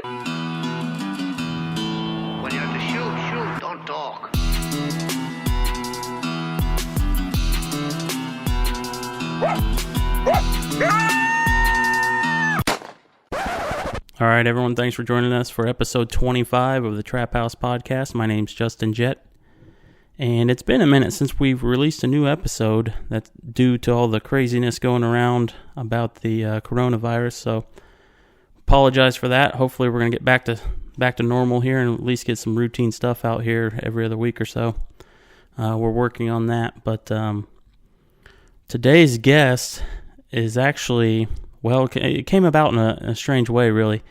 When you have to shoot, shoot, don't talk. All right, everyone, thanks for joining us for episode 25 of the Trap House Podcast. My name's Justin Jett, and it's been a minute since we've released a new episode. That's due to all the craziness going around about the coronavirus, so apologize for that. Hopefully we're going to get back to normal here and at least get some routine stuff out here every other week or so. We're working on that, but today's guest is actually... Well, it came about in a strange way, really.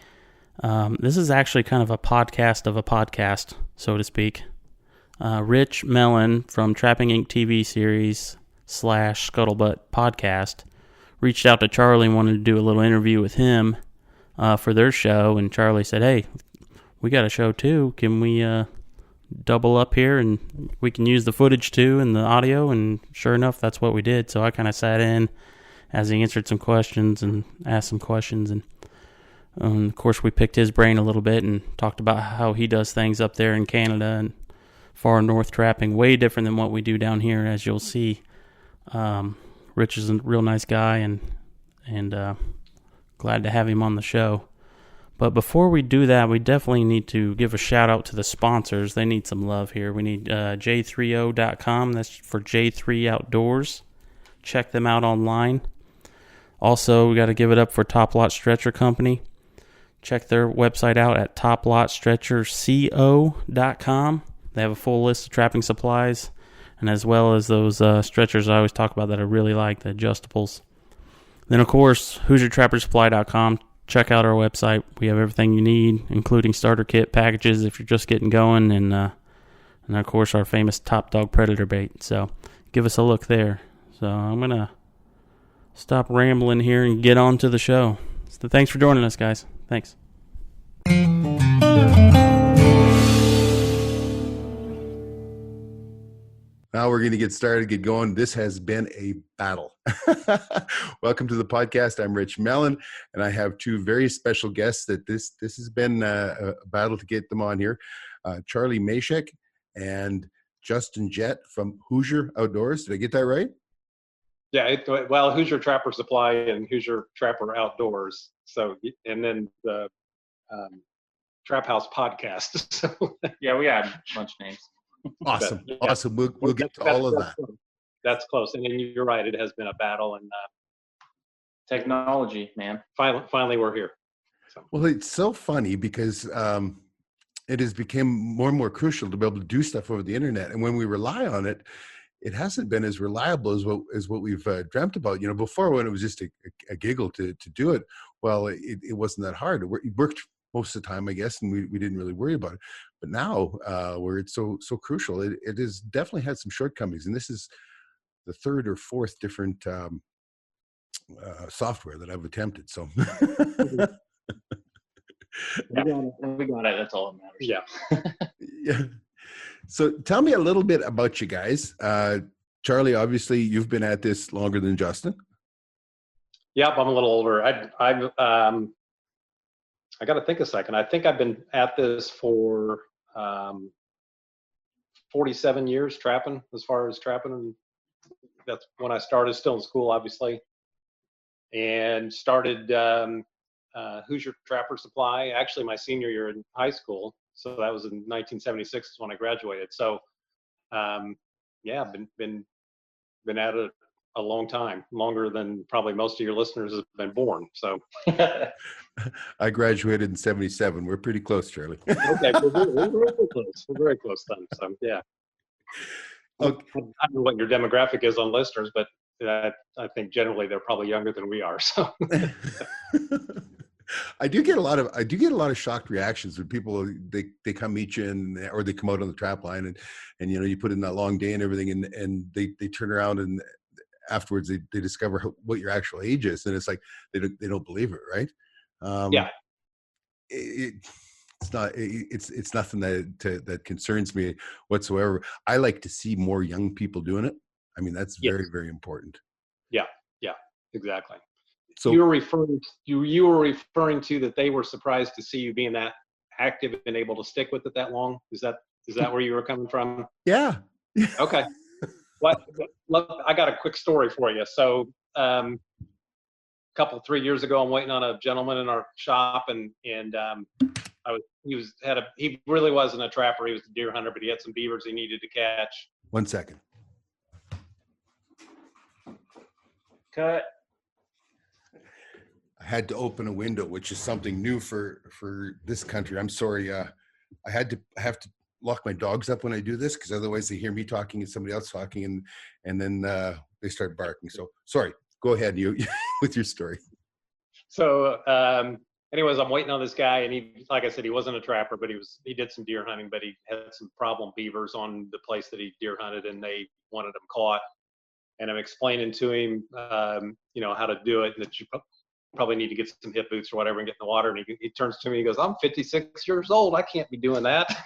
This is actually kind of a podcast of a podcast, so to speak. Rich Mellon from Trapping Inc. TV series / Scuttlebutt podcast reached out to Charlie and wanted to do a little interview with him for their show. And Charlie said, "Hey, we got a show too. Can we double up here and we can use the footage too and the audio?" And sure enough, that's what we did. So I kind of sat in as he answered some questions and asked some questions. And of course, we picked his brain a little bit and talked about how he does things up there in Canada and far north trapping, way different than what we do down here, as you'll see. Rich is a real nice guy, and glad to have him on the show. But before we do that, we definitely need to give a shout out to the sponsors. They need some love here. We need j3o.com. That's for J3 Outdoors. Check them out online. Also, we got to give it up for Top Lot Stretcher Company. Check their website out at toplotstretcherco.com. They have a full list of trapping supplies, and as well as those stretchers I always talk about that I really like, the adjustables. Then, of course, HoosierTrapperSupply.com. Check out our website. We have everything you need, including starter kit packages if you're just getting going, and of course, our famous Top Dog Predator bait. So give us a look there. So I'm going to stop rambling here and get on to the show. So thanks for joining us, guys. Thanks. Now we're going to get started, get going. This has been a battle. Welcome to the podcast. I'm Rich Mellon, and I have two very special guests that this has been a battle to get them on here. Charlie Mashek and Justin Jett from Hoosier Outdoors. Did I get that right? Yeah, Hoosier Trapper Supply and Hoosier Trapper Outdoors. So, and then the Trap House Podcast. So, yeah, we had a bunch of names. Awesome, yeah. Awesome. We'll get to all of that. That's close. And then you're right; it has been a battle, and technology, man. Finally, we're here. So. Well, it's so funny because it has become more and more crucial to be able to do stuff over the internet, and when we rely on it, it hasn't been as reliable as what we've dreamt about. You know, before, when it was just a giggle to do it, well, it wasn't that hard. It worked most of the time, I guess, and we didn't really worry about it. But now, where it's so crucial, it has definitely had some shortcomings. And this is the third or fourth different software that I've attempted. So we got it. That's all that matters. Yeah. Yeah. So tell me a little bit about you guys. Charlie, obviously you've been at this longer than Justin. Yep, I'm a little older. I got to think a second. I think I've been at this for 47 years trapping, as far as trapping. And that's when I started, still in school, obviously, and started Hoosier Trapper Supply, actually my senior year in high school. So that was in 1976 is when I graduated. So, yeah, been at it a long time, longer than probably most of your listeners have been born. So, I graduated in 77. We're pretty close, Charlie. Okay, we're very close. We're very close then. So, yeah. Okay. I don't know what your demographic is on listeners, but I think generally they're probably younger than we are. So. I do get a lot of shocked reactions when people they come meet you or they come out on the trap line and you know you put in that long day and everything and they turn around and afterwards they discover what your actual age is, and it's like they don't believe it, right? Yeah. It's nothing that concerns me whatsoever. I like to see more young people doing it. I mean, that's very, very important. Yeah, exactly. So you were referring to that they were surprised to see you being that active and able to stick with it that long. Is that where you were coming from? yeah. Okay. I got a quick story for you. So, 3 years ago, I'm waiting on a gentleman in our shop, and he really wasn't a trapper. He was a deer hunter, but he had some beavers he needed to catch. 1 second. Cut. I had to open a window, which is something new for this country. I'm sorry. I have to lock my dogs up when I do this, because otherwise they hear me talking and somebody else talking, and then they start barking. So sorry. Go ahead, you with your story. So, anyways, I'm waiting on this guy, and he, like I said, he wasn't a trapper, but he did some deer hunting, but he had some problem beavers on the place that he deer hunted, and they wanted him caught. And I'm explaining to him, how to do it, and that you probably need to get some hip boots or whatever and get in the water. And he turns to me, he goes, "I'm 56 years old. I can't be doing that."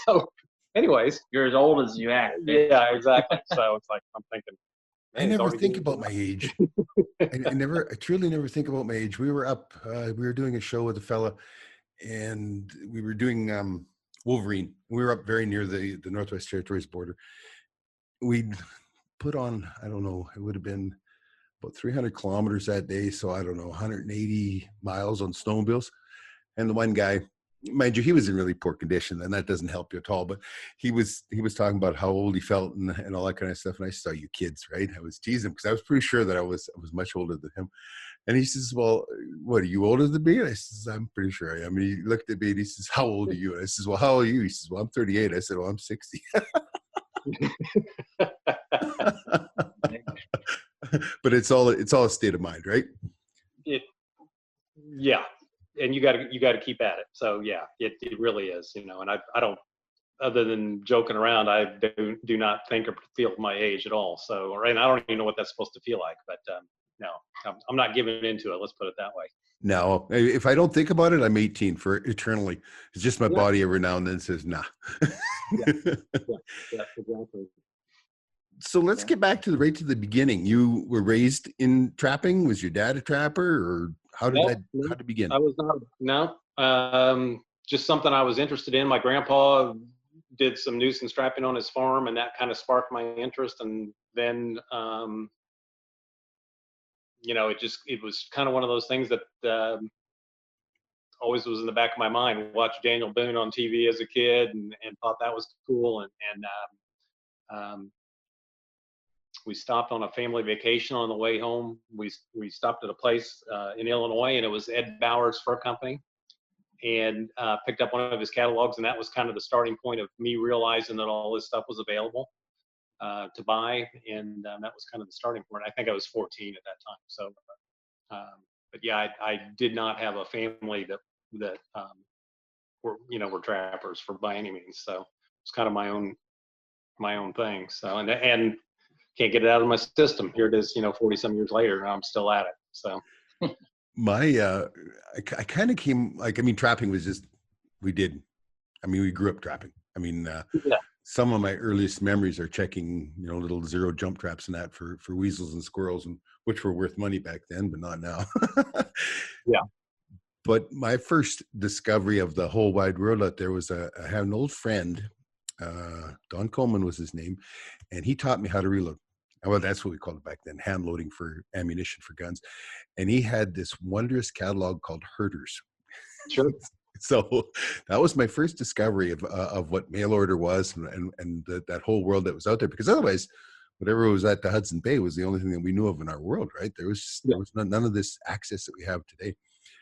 So, anyways, You're as old as you act. yeah, exactly. So it's like, I'm thinking, I never think about my age. I truly never think about my age. We were up, we were doing a show with a fella, and we were doing Wolverine. We were up very near the Northwest Territories border. We'd put on, I don't know, it would have been about 300 kilometers that day. So I don't know, 180 miles on snowmobiles. And the one guy, mind you, he was in really poor condition, and that doesn't help you at all. But he was talking about how old he felt and all that kind of stuff. And I saw, "You kids," right? I was teasing him because I was pretty sure that I was much older than him. And he says, "Well, what, are you older than me?" And I says, "I'm pretty sure I am." And he looked at me and he says, "How old are you?" And I says, "Well, how old are you?" He says, "Well, I'm 38. I said, "Well, I'm 60. But it's all a state of mind, right? Yeah. And you got to keep at it. So yeah, it really is, and I don't, other than joking around, I do not think or feel my age at all. So, right, I don't even know what that's supposed to feel like, but no, I'm not giving into it. Let's put it that way. No, if I don't think about it, I'm 18 for eternally. It's just my Yeah. body every now and then says, nah. Yeah, exactly. So let's get back to the beginning. You were raised in trapping. Was your dad a trapper, or how did it begin? I was not, no. Just something I was interested in. My grandpa did some nuisance trapping on his farm, and that kind of sparked my interest. And then, it was kind of one of those things that always was in the back of my mind. Watched Daniel Boone on TV as a kid, and thought that was cool. And we stopped on a family vacation on the way home. We stopped at a place in Illinois, and it was Ed Bauer's Fur Company, and picked up one of his catalogs. And that was kind of the starting point of me realizing that all this stuff was available to buy. And that was kind of the starting point. I think I was 14 at that time. So, but yeah, I did not have a family that were trappers by any means. So it's kind of my own thing. So, and can't get it out of my system. Here it is, 40 some years later, and I'm still at it. So I kind of came, trapping was just, we grew up trapping. yeah. Some of my earliest memories are checking, little zero jump traps and that for weasels and squirrels, and which were worth money back then, but not now. Yeah. But my first discovery of the whole wide world out there was I had an old friend, Don Coleman was his name, and he taught me how to reload. Well, that's what we called it back then, hand loading for ammunition for guns. And he had this wondrous catalog called Herders. Sure. So that was my first discovery of what mail order was and that whole world that was out there. Because otherwise, whatever was at the Hudson Bay was the only thing that we knew of in our world, right? There was none of this access that we have today.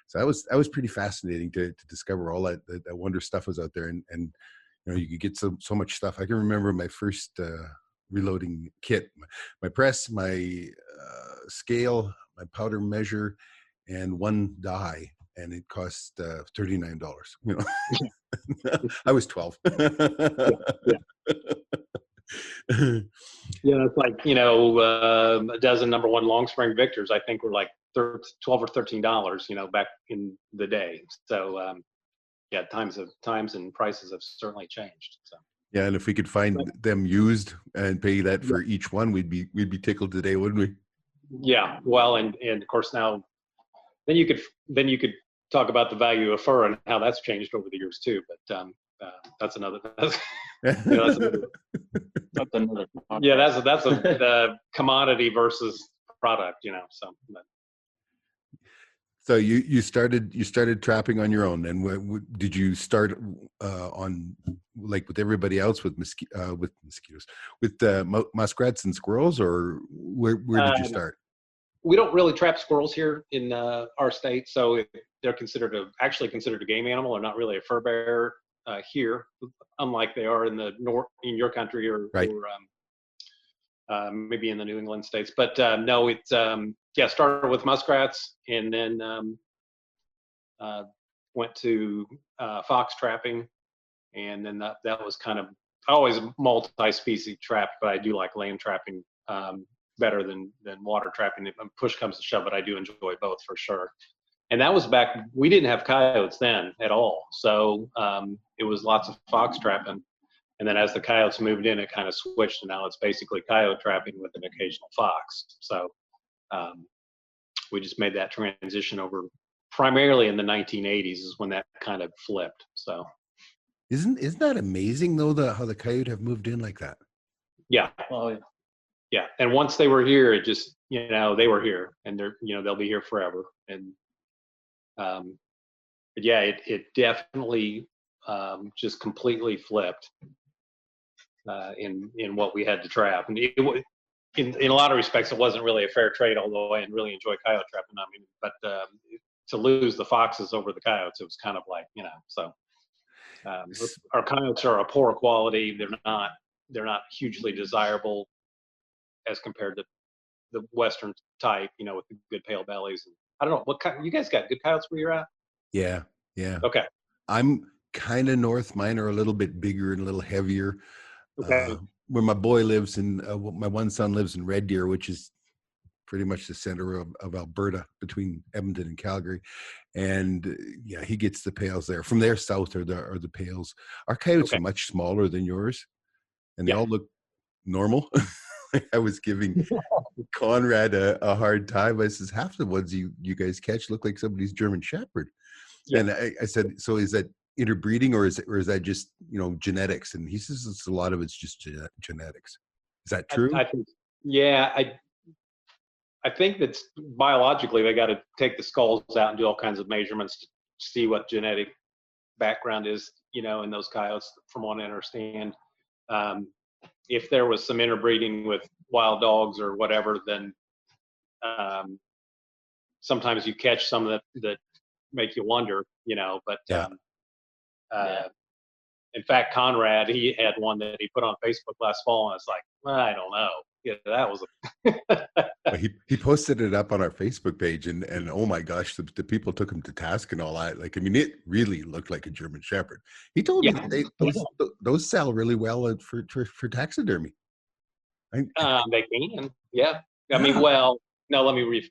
So that was pretty fascinating to discover all that wondrous stuff was out there, and you could get so much stuff. I can remember my first reloading kit, my press, my scale, my powder measure, and one die, and it cost $39. I was 12. Yeah, it's like, a dozen number one long spring Victors, I think, were like $12 or $13, back in the day. So yeah, times and prices have certainly changed. So yeah, and if we could find them used and pay that for each one, we'd be tickled today, wouldn't we? Yeah. Well, and of course now, then you could talk about the value of fur and how that's changed over the years too. But that's another. That's another. That's another. Yeah, that's a commodity versus product. So. But, So you started trapping on your own, and did you start on like with everybody else with mosquitoes, with muskrats and squirrels, or where did you start? We don't really trap squirrels here in our state, so they're actually considered a game animal. They're not really a fur bearer here, unlike they are in the in your country or, Right. or maybe in the New England states. But no, it's started with muskrats, and then went to fox trapping, and then that was kind of always multi-species trapped, but I do like land trapping better than water trapping. If push comes to shove, but I do enjoy both for sure. And that was back, we didn't have coyotes then at all, so it was lots of fox trapping. And then as the coyotes moved in, it kind of switched, and now it's basically coyote trapping with an occasional fox. So we just made that transition over primarily in the 1980s is when that kind of flipped. So Isn't that amazing though, how the coyote have moved in like that? yeah. Oh, yeah. Yeah. And once they were here, it just, they were here, and they're, they'll be here forever. And but yeah, it definitely just completely flipped in what we had to trap. And in a lot of respects, it wasn't really a fair trade, although I really enjoy coyote trapping. I mean, but to lose the foxes over the coyotes, it was kind of like, so our coyotes are a poor quality. They're not hugely desirable as compared to the Western type, with the good pale bellies. And I don't know what kind, you guys got good coyotes where you're at? Yeah. Okay. I'm kind of north. Mine are a little bit bigger and a little heavier. Okay. Where my boy lives my one son lives in Red Deer, which is pretty much the center of Alberta, between Edmonton and Calgary. And yeah, he gets the pales there. From there south are the pales. Our coyotes are much smaller than yours, and they all look normal. I was giving Conrad a hard time. I says, half the ones you guys catch look like somebody's German Shepherd. Yeah. And I said, so is that interbreeding, or is that just genetics? And he says a lot of it's just genetics. Is that true? I think, yeah, I think that's biologically they got to take the skulls out and do all kinds of measurements to see what genetic background is, in those coyotes, from what I understand. If there was some interbreeding with wild dogs or whatever, then sometimes you catch some that make you wonder, but in fact, Conrad, he had one that he put on Facebook last fall, and it's like, I don't know. Yeah, that was he posted it up on our Facebook page, and oh my gosh, the people took him to task and all that. Like, I mean, it really looked like a German Shepherd. He told me those sell really well for taxidermy. They can, yeah. I mean, well, no, let me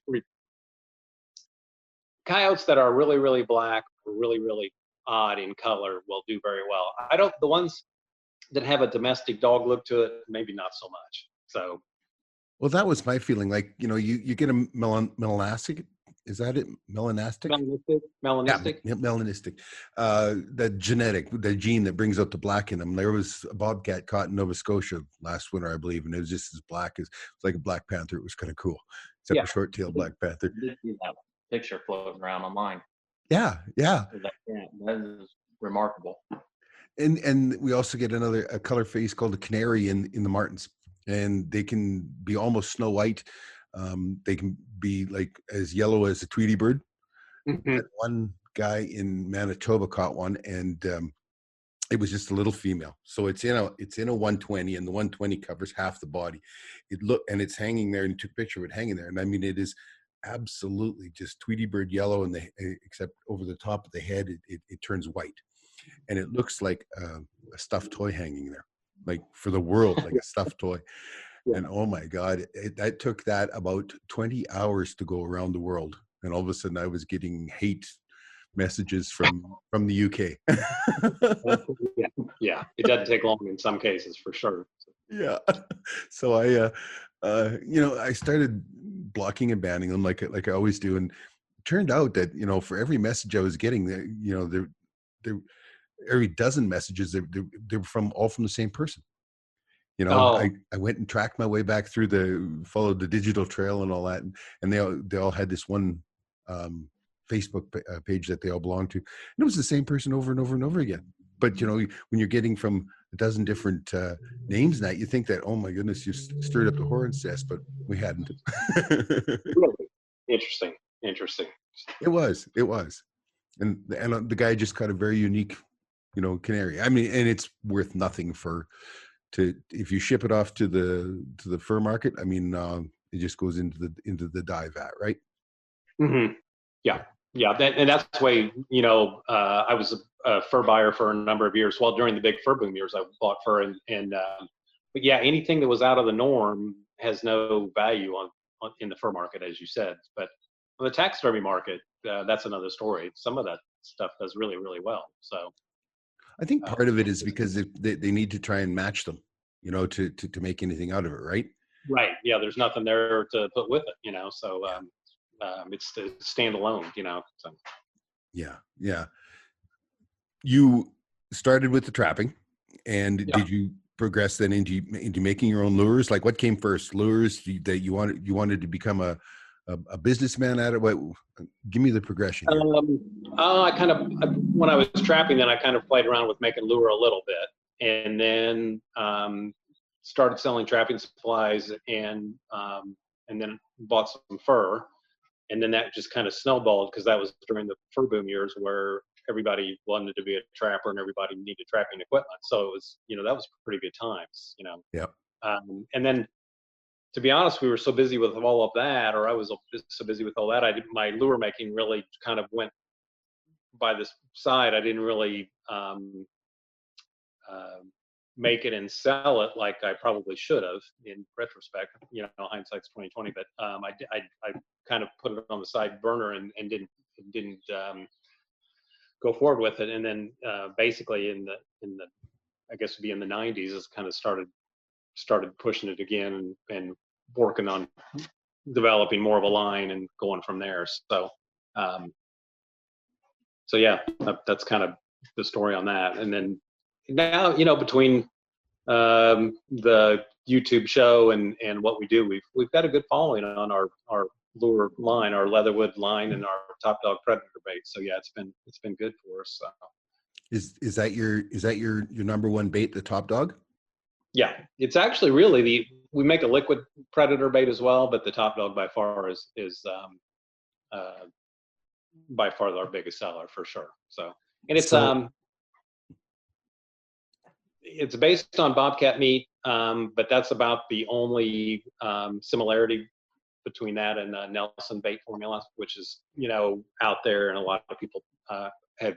coyotes that are really, really black or really, really odd in color will do very well. The ones that have a domestic dog look to it, maybe not so much. So, well, that was my feeling. Like, you get a melanistic. Is that it? Melanistic? Melanistic. Yeah, melanistic. The gene that brings out the black in them. There was a bobcat caught in Nova Scotia last winter, I believe, and it was just as black it's like a black panther. It was kind of cool, except for short-tailed black panther. I did see that picture floating around online. Yeah. That is remarkable. And we also get a color face called a canary in the martins, and they can be almost snow white. They can be like as yellow as a Tweety bird. Mm-hmm. One guy in Manitoba caught one, and it was just a little female. So it's in a 120, and the 120 covers half the body. And it's hanging there, and took a picture of it hanging there. And I mean, it is absolutely just Tweety bird yellow, and except over the top of the head, it turns white, and it looks like a stuffed toy hanging there, like for the world, like a stuffed toy. And oh my God, that took that about 20 hours to go around the world. And all of a sudden I was getting hate messages from the UK. Yeah, it doesn't take long in some cases, for sure. Yeah. So I started blocking and banning them like I always do. And it turned out that, for every message I was getting, there every dozen messages, they're all from the same person. Oh, I went and tracked my way back through followed the digital trail and all that, and they all had this one Facebook page that they all belonged to, and it was the same person over and over and over again. But when you're getting from a dozen different names, that you think that, oh my goodness, you stirred up the hornet's nest, but we hadn't. really? Interesting. Interesting. It was, and the guy just caught a very unique, canary. I mean, and it's worth nothing if you ship it off to the fur market. I mean, it just goes into the dye vat, right? Mm-hmm. Yeah. And that's the way, I was a fur buyer for a number of years. Well, during the big fur boom years, I bought fur but yeah, anything that was out of the norm has no value in the fur market, as you said. But on the taxidermy market, that's another story. Some of that stuff does really, really well. So I think part of it is because they need to try and match them, to make anything out of it, right? right. Yeah, there's nothing there to put with it, so it's the standalone, so. Yeah. You started with the trapping, and Yeah. did you progress then into making your own lures? Like, what came first? Lures that you wanted to become a businessman at it? What? Give me the progression here. When I was trapping, then I kind of played around with making lure a little bit, and then started selling trapping supplies, and then bought some fur, and then that just kind of snowballed because that was during the fur boom years where everybody wanted to be a trapper and everybody needed trapping equipment. So it was, that was pretty good times, Yeah. And then, to be honest, we were so busy with all of that, or I was so busy with all that, my lure making really kind of went by this side. I didn't really make it and sell it like I probably should have in retrospect. Hindsight's 2020. But I kind of put it on the side burner and didn't go forward with it. And then basically in the I guess it'd be in the 90s, is kind of started pushing it again and working on developing more of a line and going from there. So yeah, that's kind of the story on that. And then now, between the YouTube show and what we do, we've got a good following on our lure line, our Leatherwood line, and our Top Dog Predator bait. So yeah, it's been good for us. So. Is that your number one bait, the Top Dog? Yeah, it's actually really we make a liquid predator bait as well, but the Top Dog by far is by far our biggest seller for sure. So, and it's based on bobcat meat, but that's about the only similarity between that and Nelson bait formula, which is out there, and a lot of people have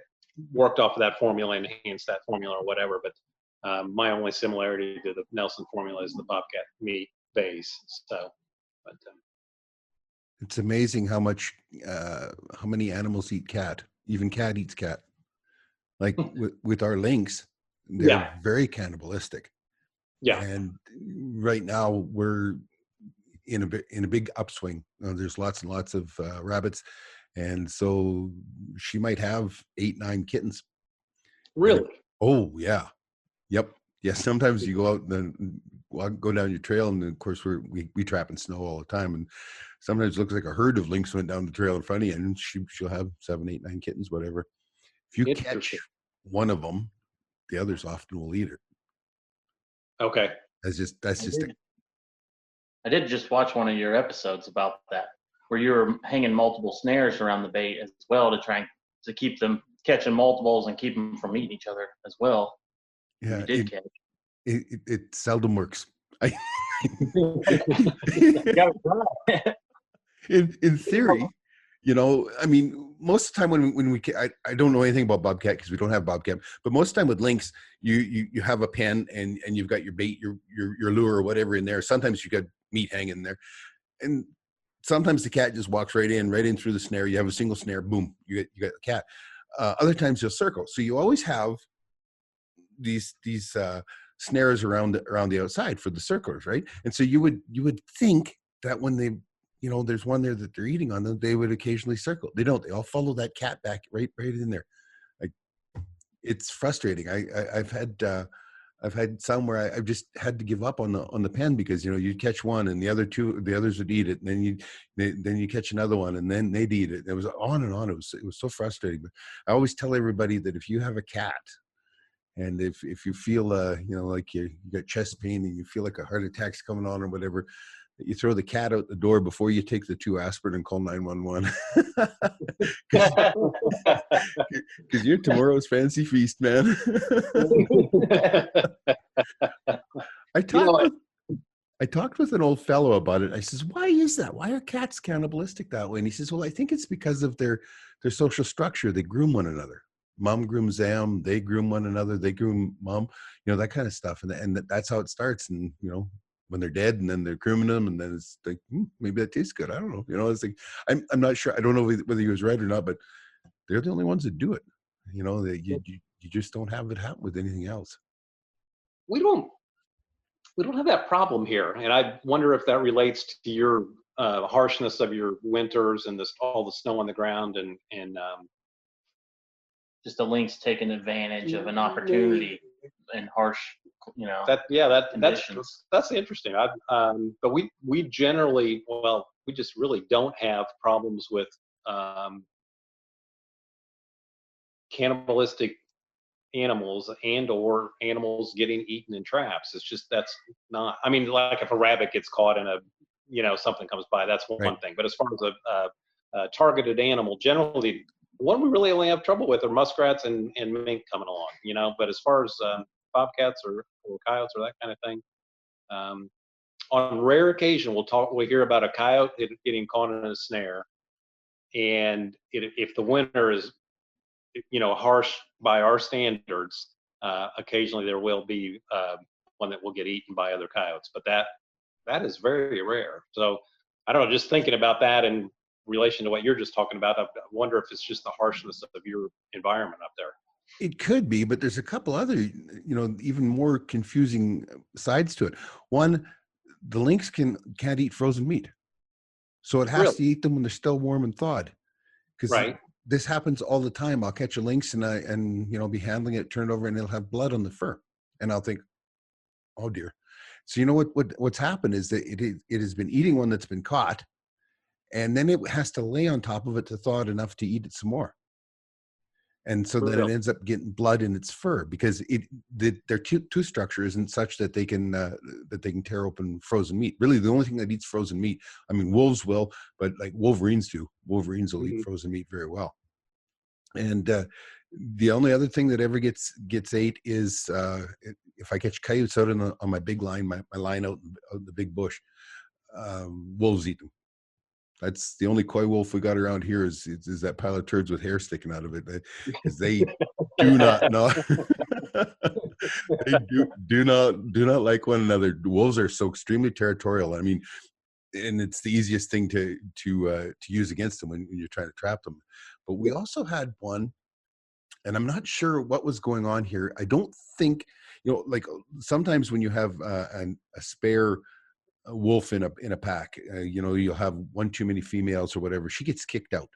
worked off of that formula and enhanced that formula or whatever. But my only similarity to the Nelson formula is the bobcat meat base. So, but it's amazing how many animals eat cat. Even cat eats cat. Like with our lynx, they're very cannibalistic. Yeah. And right now we're in a big upswing. There's lots and lots of rabbits, and so she might have 8-9 kittens. Really? Oh yeah. Yep. Yeah. Sometimes you go out and then go down your trail, and of course we trap in snow all the time, and sometimes it looks like a herd of lynx went down the trail in front of you, and she'll have 7, 8, 9 kittens, whatever. If you catch one of them, the others often will eat her. Okay. That's just I did just watch one of your episodes about that, where you were hanging multiple snares around the bait as well to try to keep them catching multiples and keep them from eating each other as well. Yeah. You did catch. It seldom works. In theory, I mean, most of the time when I don't know anything about bobcat because we don't have bobcat, but most of the time with lynx, you have a pen and you've got your bait, your lure or whatever in there. Sometimes you got meat hanging in there, and sometimes the cat just walks right in through the snare. You have a single snare, boom, you got the cat. Other times you'll circle, so you always have these snares around the outside for the circlers, right? And so you would think that when there's one there that they're eating on them, they would occasionally circle. They don't. They all follow that cat back right in there. Like, it's frustrating. I've had some where I've just had to give up on the pen because you'd catch one and the others would eat it, and then you catch another one and then they'd eat it. It was on and on. It was so frustrating. But I always tell everybody that if you have a cat and if you feel like you got chest pain and you feel like a heart attack's coming on or whatever, that you throw the cat out the door before you take the 2 aspirin and call 911. Because you're tomorrow's fancy feast, man. I talked with an old fellow about it. I says, why is that? Why are cats cannibalistic that way? And he says, well, I think it's because of their social structure. They groom one another. Mom grooms them. They groom one another. They groom mom, that kind of stuff. And that's how it starts. And, when they're dead and then they're grooming them and then it's like, maybe that tastes good. I don't know. It's like, I'm not sure. I don't know whether he was right or not, but they're the only ones that do it. That you just don't have it happen with anything else. We don't have that problem here, and I wonder if that relates to your harshness of your winters and all the snow on the ground and just the lynx taking advantage of an opportunity and harsh, that's interesting. But we generally, we just really don't have problems with cannibalistic animals or animals getting eaten in traps. It's just, that's not, I mean, like if a rabbit gets caught in something comes by, that's one thing. But as far as a targeted animal, generally, one we really only have trouble with are muskrats and mink coming along, but as far as bobcats or coyotes or that kind of thing, on rare occasion, we'll hear about a coyote getting caught in a snare. And if the winter is, harsh by our standards, occasionally there will be one that will get eaten by other coyotes, but that is very rare. So I don't know, just thinking about that in relation to what you're just talking about, I wonder if it's just the harshness of your environment up there. It could be, but there's a couple other, even more confusing sides to it. One, the lynx can't eat frozen meat. So it has to eat them when they're still warm and thawed. Because this happens all the time. I'll catch a lynx and be handling it, turn it over, and it'll have blood on the fur. And I'll think, oh dear. So what's happened is that it has been eating one that's been caught, and then it has to lay on top of it to thaw it enough to eat it some more. And so then it ends up getting blood in its fur because their tooth structure isn't such that they can tear open frozen meat. Really, the only thing that eats frozen meat, I mean, wolves will, but like Wolverines do. Wolverines will eat frozen meat very well. And the only other thing that ever gets ate is if I catch coyotes out on my big line, my line out in the big bush, wolves eat them. That's the only coy wolf we got around here is that pile of turds with hair sticking out of it, because they do not know. They do not like one another. Wolves are so extremely territorial. I mean, and it's the easiest thing to use against them when you're trying to trap them. But we also had one, and I'm not sure what was going on here. I don't think, like sometimes when you have a spare wolf in a pack, you'll have one too many females or whatever, she gets kicked out,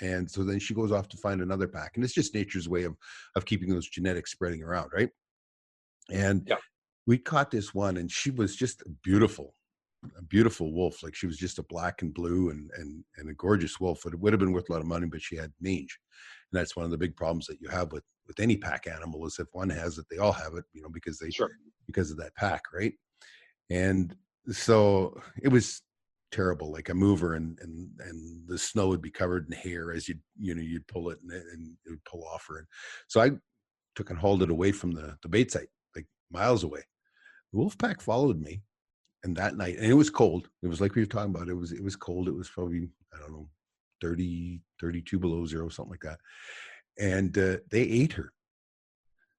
and so then she goes off to find another pack, and it's just nature's way of keeping those genetics spreading around, right? And we caught this one, and she was just a beautiful wolf. Like, she was just a black and blue and a gorgeous wolf. It would have been worth a lot of money, but she had mange, and that's one of the big problems that you have with any pack animal, is if one has it, they all have it, because because of that pack, right? And so it was terrible. Like, a mover and the snow would be covered in hair as you'd pull it, and it would pull off her. And so I took and hauled it away from the bait site, like miles away. The wolf pack followed me, and that night, and it was cold. It was like we were talking about. It was cold. It was probably, I don't know, 30, 32 below zero, something like that. And they ate her.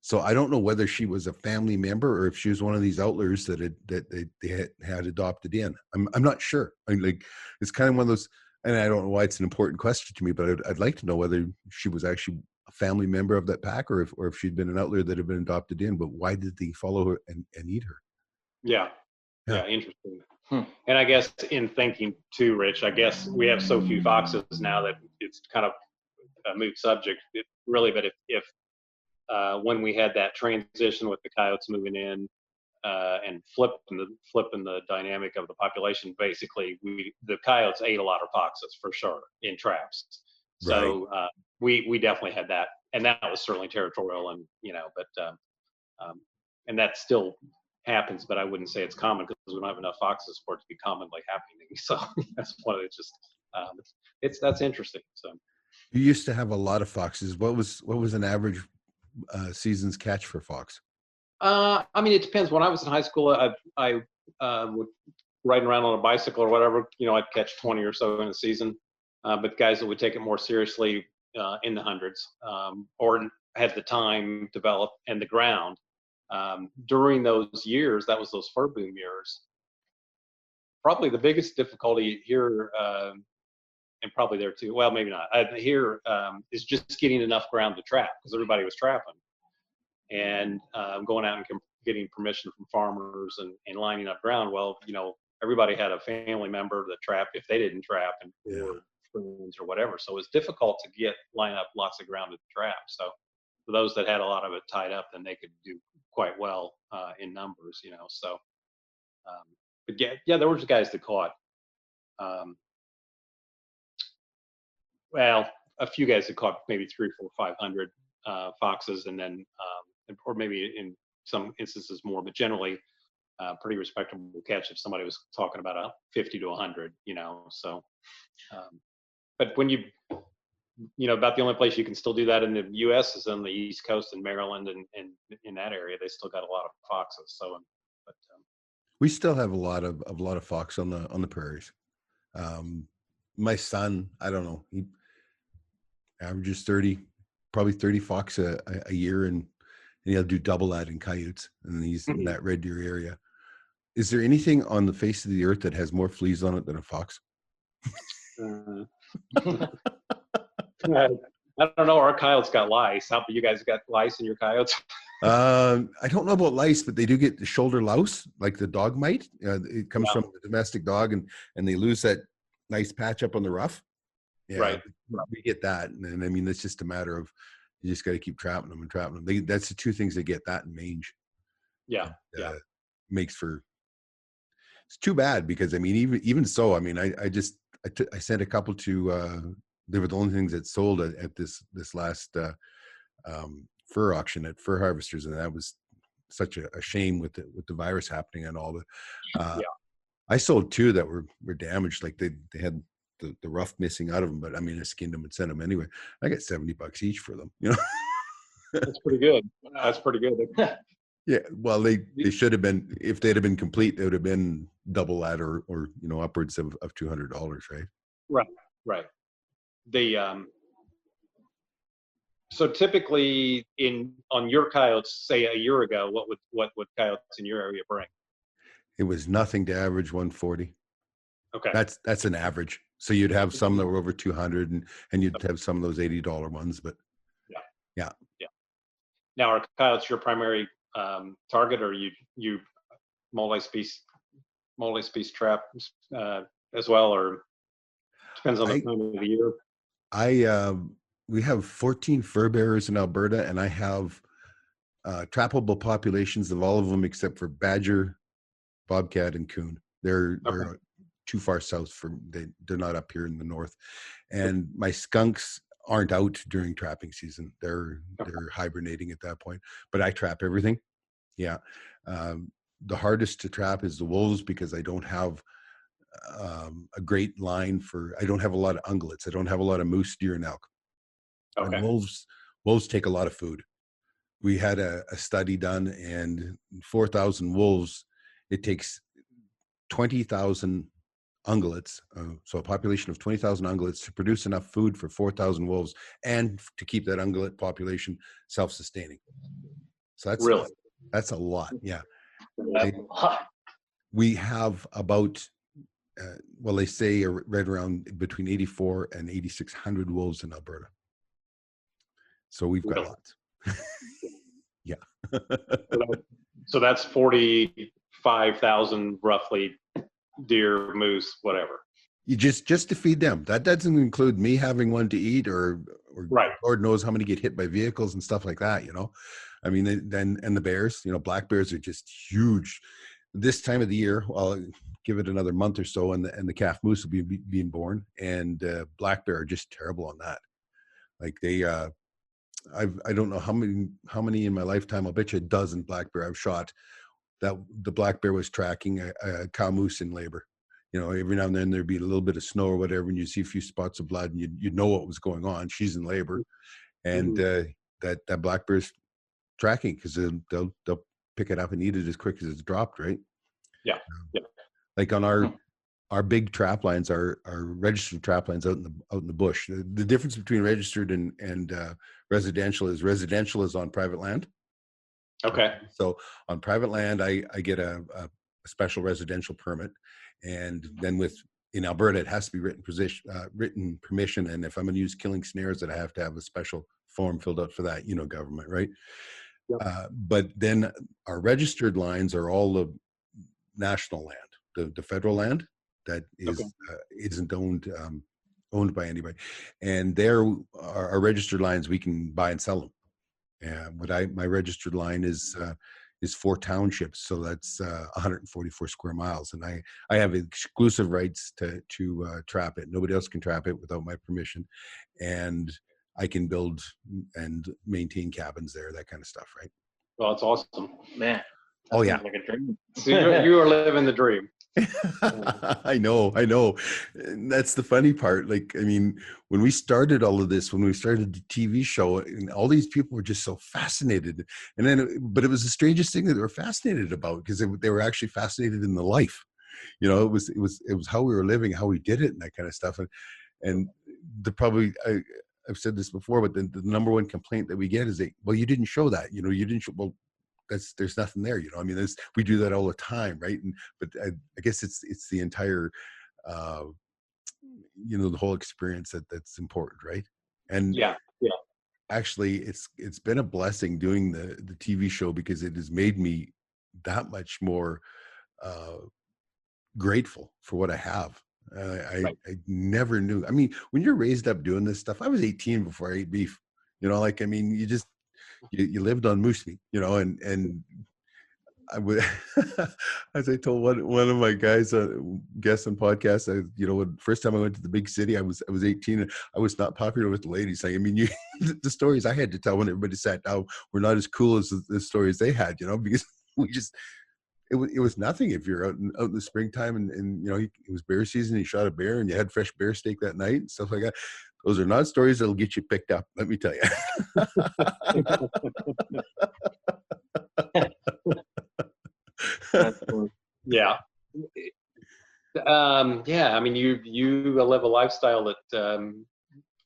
So I don't know whether she was a family member or if she was one of these outliers that they had adopted in. I'm not sure. It's kind of one of those, and I don't know why it's an important question to me, but I'd like to know whether she was actually a family member of that pack, or if she'd been an outlier that had been adopted in. But why did they follow her and eat her? Yeah, interesting. And I guess in thinking too, Rich, I guess we have so few foxes now that it's kind of a moot subject. But if when we had that transition with the coyotes moving in and flipping the dynamic of the population, basically the coyotes ate a lot of foxes for sure in traps. So we definitely had that, and that was certainly territorial, and and that still happens, but I wouldn't say it's common because we don't have enough foxes for it to be commonly happening. So that's one of it's just that's interesting. So You used to have a lot of foxes. What was an average season's catch for fox? I mean, it depends. When I was in high school, I would riding around on a bicycle or whatever. I'd catch 20 or so in a season. But guys that would take it more seriously in the hundreds, or had the time developed and the ground. During those years, that was those fur boom years. Probably the biggest difficulty here, and probably there too. Well, maybe not. Here is just getting enough ground to trap because everybody was trapping, and going out and getting permission from farmers and lining up ground. Well, everybody had a family member that trapped if they didn't trap, and or friends or whatever. So it was difficult to line up lots of ground to trap. So for those that had a lot of it tied up, then they could do quite well in numbers, So, but yeah, there were guys that caught. Well, a few guys that caught maybe 300, 400, 500 foxes, and then, or maybe in some instances more, but generally pretty respectable catch if somebody was talking about 50 to 100, So, but when about the only place you can still do that in the U.S. is on the East Coast in Maryland and in that area, they still got a lot of foxes. So, but we still have a lot of fox on the prairies. My son, I don't know, he averages probably 30 fox a year, and he'll do double that in coyotes, and he's in that Red Deer area. Is there anything on the face of the earth that has more fleas on it than a fox? I don't know. Our coyotes got lice. How about you guys got lice in your coyotes? I don't know about lice, but they do get the shoulder louse, like the dog mite. It comes from the domestic dog, and they lose that nice patch up on the ruff. Yeah, right. We get that, and I mean, it's just a matter of you just got to keep trapping them and trapping them. That's the two things they get, that and mange. Yeah, Makes for. It's too bad because I mean, even so, I mean, I sent a couple to. They were the only things that sold at this last fur auction at Fur Harvesters, and that was such a shame with the virus happening and all the. I sold two that were damaged, like they had the ruff missing out of them, but I mean, I skinned them and sent them anyway. I got $70 each for them, That's pretty good. That's pretty good. Yeah, well, they should have been, if they'd have been complete, they would have been double that or upwards of $200, right? Right. So typically on your coyotes, say a year ago, what would coyotes in your area bring? It was nothing to average 140. Okay. That's an average. So you'd have some that were over 200 and you'd have some of those $80 ones, but yeah. Now are coyotes your primary target, or you multi-species trap as well, or depends on the time of the year? We have 14 fur bearers in Alberta, and I have trappable populations of all of them except for badger, bobcat, and coon. They're too far south they're not up here in the north. And my skunks aren't out during trapping season. They're hibernating at that point. But I trap everything. Yeah. The hardest to trap is the wolves because I don't have a great line I don't have a lot of ungulates. I don't have a lot of moose, deer, and elk. Okay. And wolves take a lot of food. We had a study done, and 4,000 wolves, it takes 20,000 ungulates, so a population of 20,000 ungulates to produce enough food for 4,000 wolves and to keep that ungulate population self-sustaining. So that's a lot. Yeah. We have about, they say right around between 84 and 8,600 wolves in Alberta. So we've got lots. Yeah. So that's 45,000 roughly deer, moose, whatever. You just to feed them. That doesn't include me having one to eat, or Right. Lord knows how many get hit by vehicles and stuff like that. I mean, then and the bears. Black bears are just huge. This time of the year, I'll give it another month or so, and the calf moose will be being born, and black bear are just terrible on that. Like they, I don't know how many in my lifetime. I'll bet you a dozen black bear I've shot. That the black bear was tracking a cow moose in labor. Every now and then there'd be a little bit of snow or whatever, and you see a few spots of blood, and you'd know what was going on. She's in labor, and that black bear's tracking, because they'll pick it up and eat it as quick as it's dropped, right? Yeah. Like on our big trap lines, our registered trap lines out in the bush. The difference between registered and residential is on private land. Okay. So on private land, I get a special residential permit, and then in Alberta, it has to be written permission. And if I'm going to use killing snares, that I have to have a special form filled out for that. Government, right? Yep. But then our registered lines are all the national land, the federal land that isn't owned by anybody, and there our registered lines, we can buy and sell them. My registered line is 4 townships, so that's 144 square miles, and I have exclusive rights to trap it. Nobody else can trap it without my permission, and I can build and maintain cabins there, that kind of stuff, right? Well, that's awesome, man. Oh yeah, like a dream. So you are living the dream. I know. And that's the funny part. Like, I mean, when we started all of this, when we started the TV show, and all these people were just so fascinated. And then, but it was the strangest thing that they were fascinated about, because they were actually fascinated in the life. It was how we were living, how we did it, and that kind of stuff. And I've said this before, but the number one complaint that we get is well, you didn't show that. You didn't show. Well, there's nothing there. I mean, we do that all the time, right? But I guess it's the entire the whole experience that's important, right? And yeah actually it's been a blessing doing the TV show, because it has made me that much more grateful for what I have. I never knew. I mean, when you're raised up doing this stuff, I was 18 before I ate beef. Like, I mean, you lived on moose meat, and I would, as I told one of my guys, guests on podcasts, when first time I went to the big city, I was 18, and I was not popular with the ladies. Like, I mean, the stories I had to tell when everybody sat down were not as cool as the stories they had, because it was nothing if you're out in the springtime and it was bear season, you shot a bear and you had fresh bear steak that night and stuff like that. Those are not stories that'll get you picked up, let me tell you. Yeah. I mean, you live a lifestyle that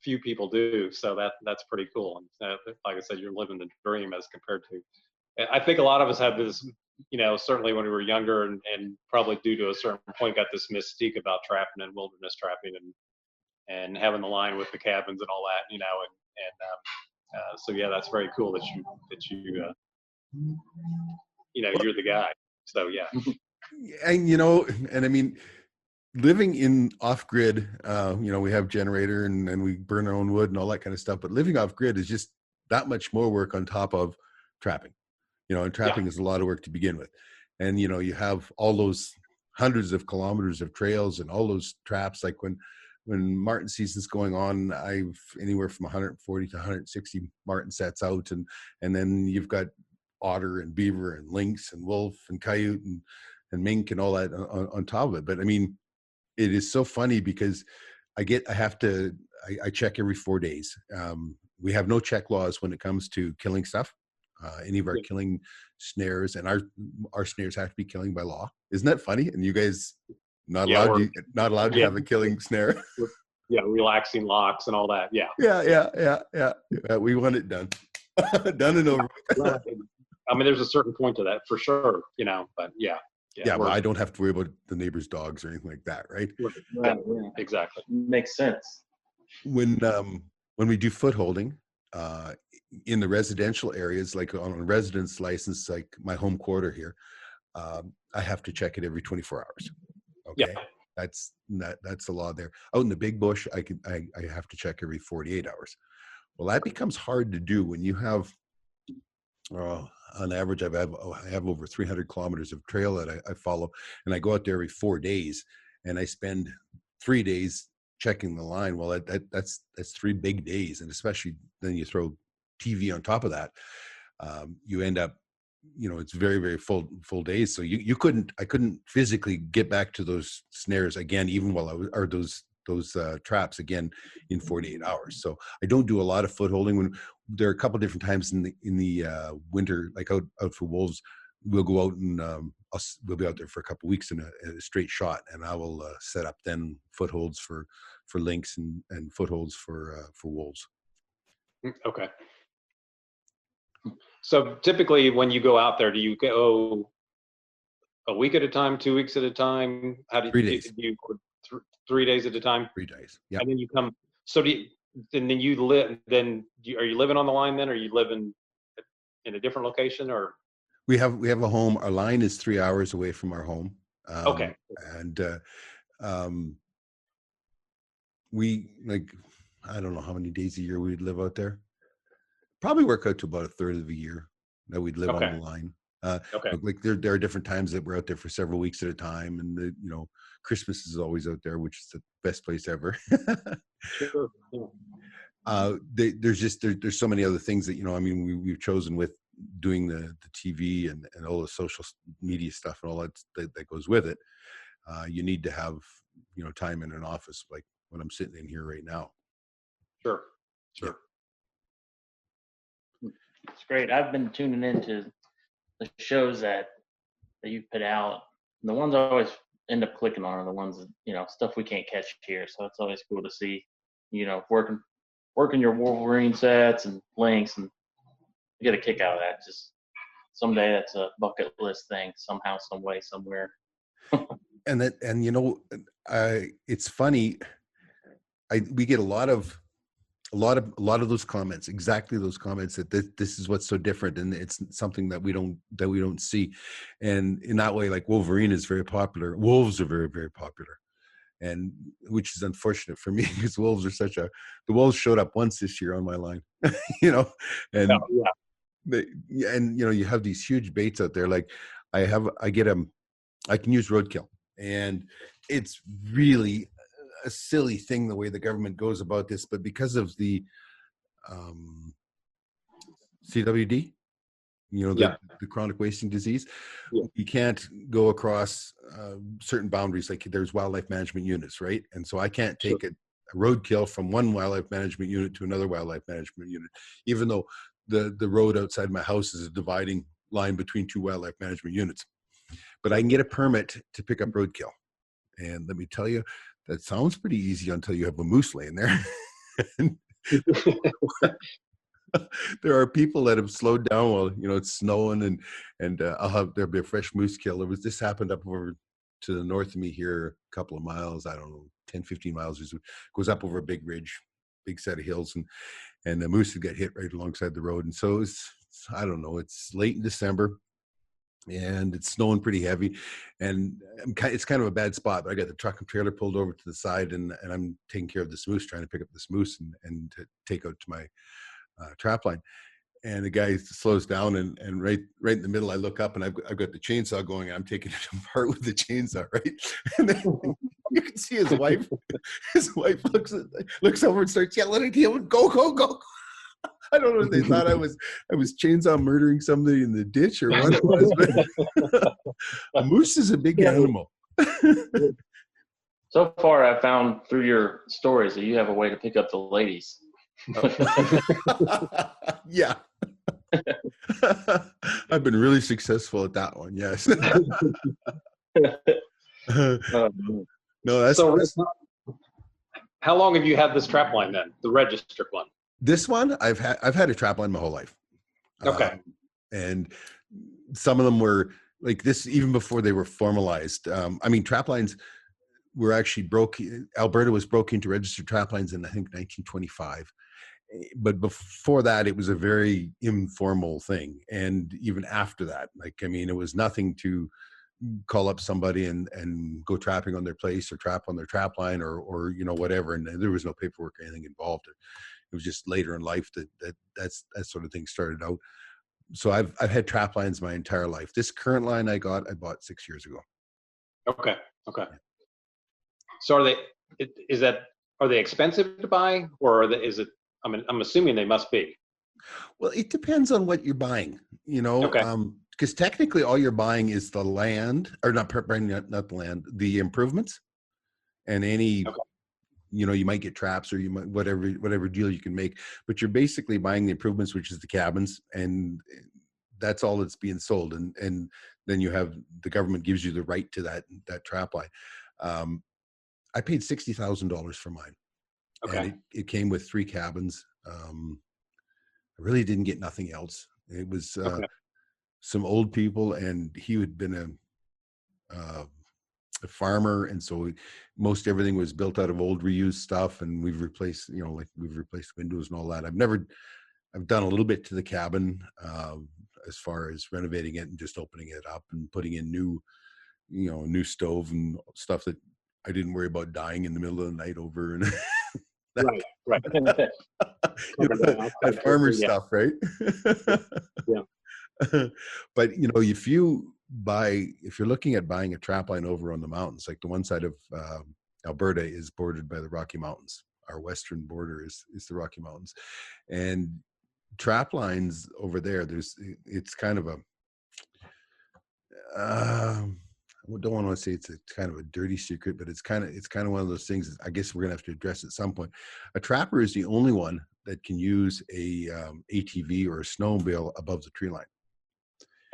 few people do, so that's pretty cool. And like I said, you're living the dream as compared to. I think a lot of us have this, certainly when we were younger, and probably due to a certain point, got this mystique about trapping and wilderness trapping and having the line with the cabins and all that, so yeah, that's very cool that you you're the guy. So yeah. And I mean, living in off-grid, we have generator and we burn our own wood and all that kind of stuff, but living off-grid is just that much more work on top of trapping, and trapping is a lot of work to begin with. And, you have all those hundreds of kilometers of trails and all those traps. Like when marten season's going on, I've anywhere from 140 to 160 marten sets out. And then you've got otter and beaver and lynx and wolf and coyote and mink and all that on top of it. But I mean, it is so funny because I check every 4 days. We have no check laws when it comes to killing stuff. Any of our killing snares, and our snares have to be killing by law. Isn't that funny? And you guys not allowed to have a killing snare. Yeah, relaxing locks and all that. Yeah. Yeah. We want it done. Done and over. I mean, there's a certain point to that for sure, but yeah. Yeah, well, I don't have to worry about the neighbor's dogs or anything like that, right? Right. Exactly. Makes sense. When we do foot holding, in the residential areas, like on a residence license, like my home quarter here, I have to check it every 24 hours. Okay. Yeah. That's the law there. Out in the big bush, I have to check every 48 hours. Well, that becomes hard to do when you have, on average, I have over 300 kilometers of trail that I follow, and I go out there every 4 days, and I spend 3 days checking the line. Well, that's 3 big days, and especially then you throw TV on top of that, you end up, it's very, very full days. So I couldn't physically get back to those snares again, even while I was, or those traps again in 48 hours. So I don't do a lot of foot holding. When there are a couple different times in the winter, like out for wolves, we'll go out and we'll be out there for a couple of weeks in a straight shot, and I will set up then footholds for lynx and footholds for wolves. Okay. So typically when you go out there, do you go a week at a time, 2 weeks at a time? How do you, 3 days. do you 3 days at a time? 3 days. Yeah. And then you come, so and then you live, are you living on the line then? Or you live in a different location, or? We have a home. Our line is 3 hours away from our home. Okay. And we, like, I don't know how many days a year we'd live out there. Probably work out to about a third of the year that we'd live on the line. Okay. Like there are different times that we're out there for several weeks at a time, and Christmas is always out there, which is the best place ever. Sure. Yeah. There's so many other things that we've chosen with doing the TV and all the social media stuff and all that goes with it. You need to have time in an office like when I'm sitting in here right now. Sure. Yeah. It's great. I've been tuning into the shows that you put out. And the ones I always end up clicking on are the ones that, stuff we can't catch here. So it's always cool to see, working your Wolverine sets and lynx, and you get a kick out of that. Just someday that's a bucket list thing, somehow, some way, somewhere. It's funny. We get a lot of those comments, exactly those comments, that this is what's so different, and it's something that we don't see. And in that way, like Wolverine is very popular, wolves are very, very popular, and which is unfortunate for me because wolves are the wolves showed up once this year on my line, and you have these huge baits out there. Like I can use roadkill, and it's really a silly thing the way the government goes about this, but because of the CWD, the chronic wasting disease, you can't go across certain boundaries. Like there's wildlife management units, right? And so I can't take a roadkill from one wildlife management unit to another wildlife management unit, even though the road outside my house is a dividing line between two wildlife management units. But I can get a permit to pick up roadkill, and let me tell you, that sounds pretty easy until you have a moose laying there. There are people that have slowed down while it's snowing, and there'll be a fresh moose kill. This happened up over to the north of me here, a couple of miles, I don't know, 10, 15 miles. It goes up over a big ridge, big set of hills, and the moose would get hit right alongside the road. And so I don't know, it's late in December, and it's snowing pretty heavy, and it's kind of a bad spot, but I got the truck and trailer pulled over to the side, and I'm taking care of this moose, trying to pick up this moose and to take out to my trap line. And the guy slows down, and right in the middle, I look up, and I've got the chainsaw going, and I'm taking it apart with the chainsaw, right? And then you can see his wife. His wife looks over and starts yelling at him, "Go, go, go!" I don't know if they thought I was chainsaw murdering somebody in the ditch or what it was, but a moose is a big animal. So far, I found through your stories that you have a way to pick up the ladies. Yeah. I've been really successful at that one. Yes. No, that's so. How long have you had this trap line then? The registered one? This one, I've had a trap line my whole life. Okay. And some of them were like this even before they were formalized. Trap lines were actually Alberta was broke into registered trap lines in, I think, 1925. But before that, it was a very informal thing. And even after that, it was nothing to call up somebody and go trapping on their place or trap on their trap line or whatever. And there was no paperwork or anything involved. It was just later in life that sort of thing started out. So I've had trap lines my entire life. This current line I bought 6 years ago. Okay. So are they expensive to buy, or is it? I mean, I'm assuming they must be. Well, it depends on what you're buying, Okay. Because technically all you're buying is the land, or not the land, the improvements, and any, Okay. You might get traps or you might whatever deal you can make, but you're basically buying the improvements, which is the cabins, and that's all that's being sold, and then you have the government gives you the right to that trap line. I paid $60,000 for mine, Okay. and it came with 3 cabins. I really didn't get nothing else. It was some old people, and he had been a farmer, and so most everything was built out of old reused stuff, and we've replaced windows and all that. I've done a little bit to the cabin as far as renovating it and just opening it up and putting in new stove and stuff that I didn't worry about dying in the middle of the night over. And Right. that farmer stuff, right? Yeah. But if you're looking at buying a trap line over on the mountains, like the one side of Alberta is bordered by the Rocky Mountains. Our western border is the Rocky Mountains, and trap lines over there. It's kind of a I don't want to say it's kind of a dirty secret, but it's kind of one of those things I guess we're gonna have to address at some point. A trapper is the only one that can use a ATV or a snowmobile above the tree line.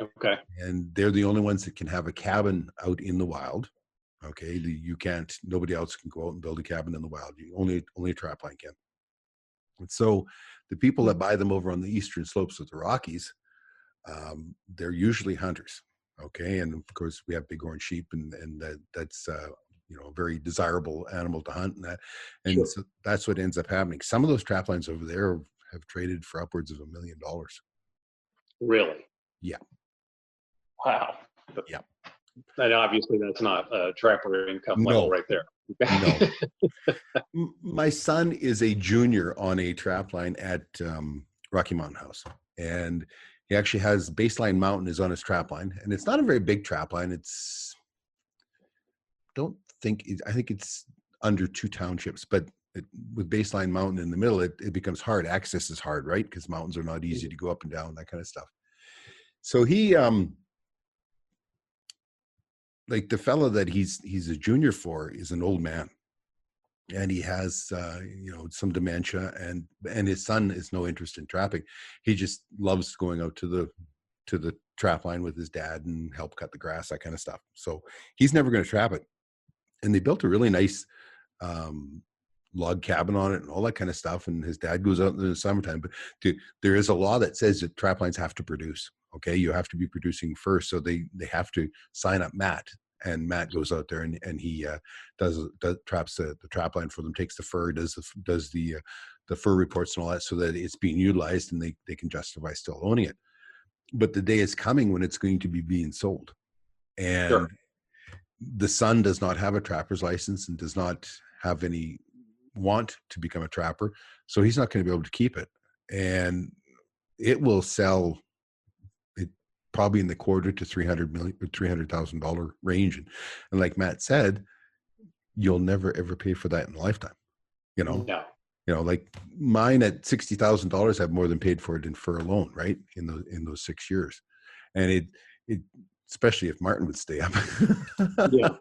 Okay. And they're the only ones that can have a cabin out in the wild. Okay, nobody else can go out and build a cabin in the wild. Only a trap line can. And so the people that buy them over on the eastern slopes of the Rockies, they're usually hunters. Okay, and of course we have bighorn sheep, and that's a very desirable animal to hunt, and so that's what ends up happening. Some of those trap lines over there have traded for upwards of $1 million. Really? Yeah. Wow. Yeah. And obviously that's not a trapper income level right there. No. My son is a junior on a trap line at Rocky Mountain House, and he actually has Baseline Mountain is on his trap line, and it's not a very big trap line. I think it's under 2 townships, but with Baseline Mountain in the middle, it becomes hard. Access is hard, right? Because mountains are not easy to go up and down, that kind of stuff. So he, like the fellow that he's a junior for is an old man, and he has some dementia, and his son has no interest in trapping. He just loves going out to the trap line with his dad and help cut the grass, that kind of stuff. So he's never going to trap it. And they built a really nice log cabin on it and all that kind of stuff. And his dad goes out in the summertime, but there is a law that says that trap lines have to produce. Okay, you have to be producing first, so they have to sign up Matt. And Matt goes out there and he does traps the trap line for them, takes the fur, does the fur reports and all that, so that it's being utilized and they can justify still owning it. But the day is coming when it's going to be being sold, and the son does not have a trapper's license and does not have any want to become a trapper, so he's not going to be able to keep it, and it will sell probably in the quarter to $300,000 range. And like Matt said, you'll never ever pay for that in a lifetime. No. Like mine at $60,000 have more than paid for it in fur alone, right? In those 6 years. And it especially if Martin would stay up. Yeah.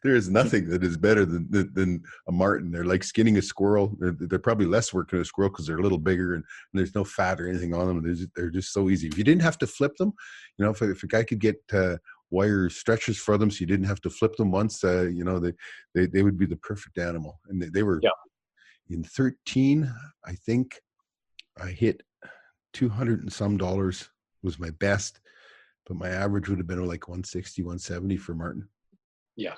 There is nothing that is better than a marten. They're like skinning a squirrel. They're probably less work than a squirrel because they're a little bigger and there's no fat or anything on them. They're just so easy. If you didn't have to flip them, if a guy could get wire stretchers for them so you didn't have to flip them once, they would be the perfect animal. And they were in 13, I think I hit $200 and some was my best, but my average would have been like 160, 170 for Martin. Yeah.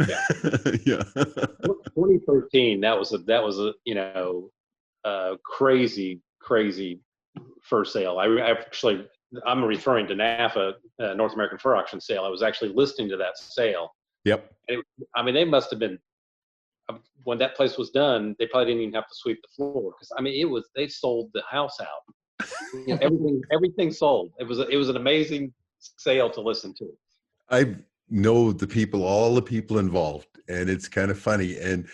2013. That was a crazy fur sale. I actually I'm referring to NAFA, North American Fur Auction sale. I was actually listening to that sale. Yep. I mean, they must have been, when that place was done, they probably didn't even have to sweep the floor, because I mean, they sold the house out. You know, everything sold. It was an amazing sale to listen to. I know all the people involved, and it's kind of funny. And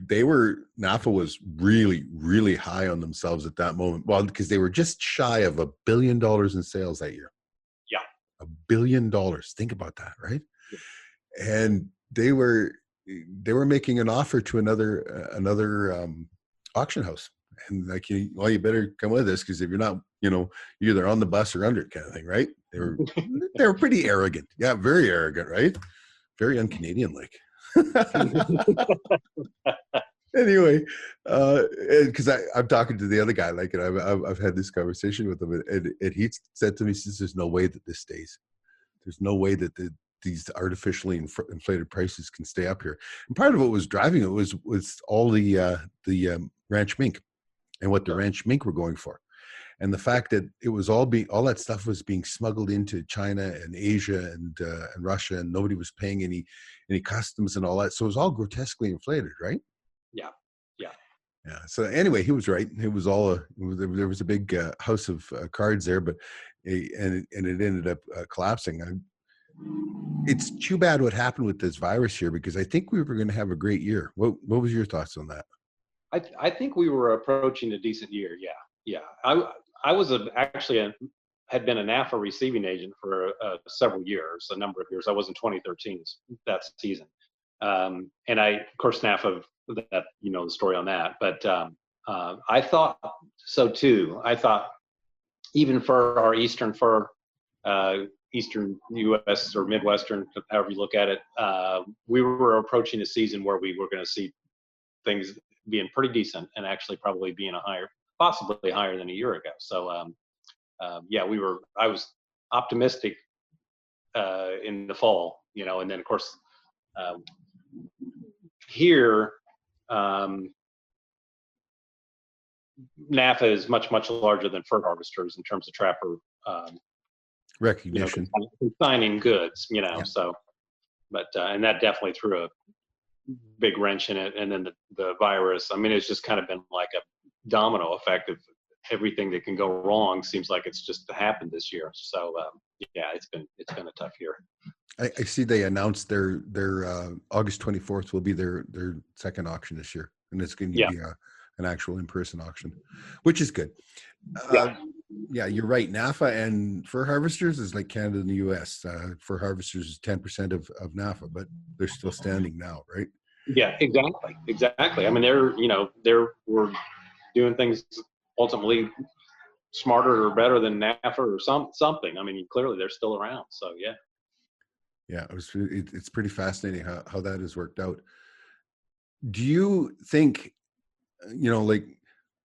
NAFA was really, really high on themselves at that moment. Well, because they were just shy of $1 billion in sales that year. Yeah. $1 billion. Think about that, right? Yeah. And they were making an offer to another auction house. And like, you better come with us, because if you're not, you're either on the bus or under it, kind of thing, right? They were pretty arrogant. Yeah, very arrogant, right? Very un-Canadian like. Anyway, because I'm talking to the other guy, like, and I've had this conversation with him, and he said to me, he says, "There's no way that this stays. There's no way that these artificially inflated prices can stay up here." And part of what was driving it was all the ranch mink, and what the ranch mink were going for, and the fact that it was all that stuff was being smuggled into China and Asia and Russia, and nobody was paying any customs and all that. So it was all grotesquely inflated, right? Yeah. So anyway, he was right. It was all there was a big house of cards there, but and it ended up collapsing. It's too bad what happened with this virus here, because I think we were going to have a great year. What was your thoughts on that? I think we were approaching a decent year. Yeah. I was had been a NAFA receiving agent for several years, a number of years. I was in 2013 that season, and of course NAFA, that the story on that. But I thought so too. I thought even for our Eastern U.S. or Midwestern, however you look at it, we were approaching a season where we were going to see things being pretty decent, and actually probably being possibly higher than a year ago. So I was optimistic in the fall, and then of course here NAFA is much, much larger than fur harvesters in terms of trapper recognition, consigning goods, Yeah. So, but and that definitely threw a big wrench in it. And then the virus, I mean, it's just kind of been like a domino effect of everything that can go wrong. Seems like it's just happened this year. So it's been a tough year. I see they announced their August 24th will be their second auction this year, and it's going to be an actual in-person auction, which is good. Yeah, you're right. NAFA and fur harvesters is like Canada and the U.S. Fur harvesters is 10% of NAFA, but they're still standing now, right? Yeah, exactly. I mean, we're doing things ultimately smarter or better than NAFA or something. I mean, clearly they're still around. So yeah. Yeah, it's pretty fascinating how that has worked out. Do you think, like,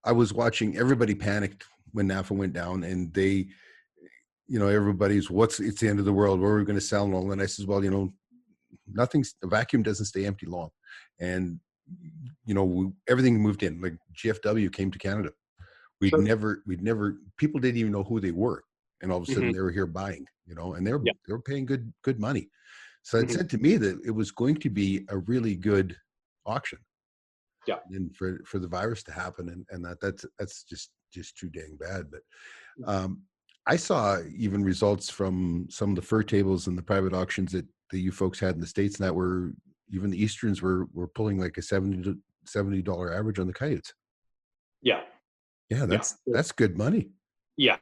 I was watching, everybody panicked when NAFA went down, and they, everybody's, it's the end of the world, where are we going to sell and all? And I says, well, a vacuum doesn't stay empty long. And, everything moved in, like GFW came to Canada. We'd never, people didn't even know who they were. And all of a sudden they were here buying, and they were paying good money. So it said to me that it was going to be a really good auction. Yeah. And for the virus to happen, and that's just too dang bad. But I saw even results from some of the fur tables and the private auctions that you folks had in the States, and that were, even the Easterns were pulling like a $70 average on the coyotes. Yeah. Yeah, that's good money. Yeah,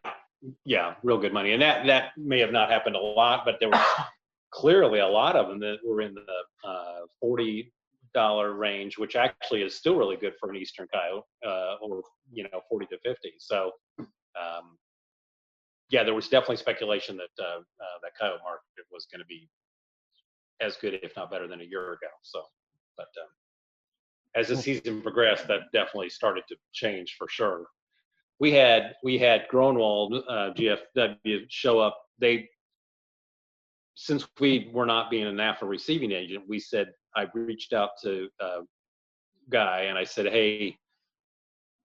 real good money. And that may have not happened a lot, but there were clearly a lot of them that were in the $40 range, which actually is still really good for an Eastern coyote, or 40 to 50. So there was definitely speculation that that coyote market was going to be as good, if not better, than a year ago. So, but as the season progressed, that definitely started to change for sure. We had Gronwald GFW show up. Since we were not being a NAFA receiving agent, I reached out to Guy and I said, hey,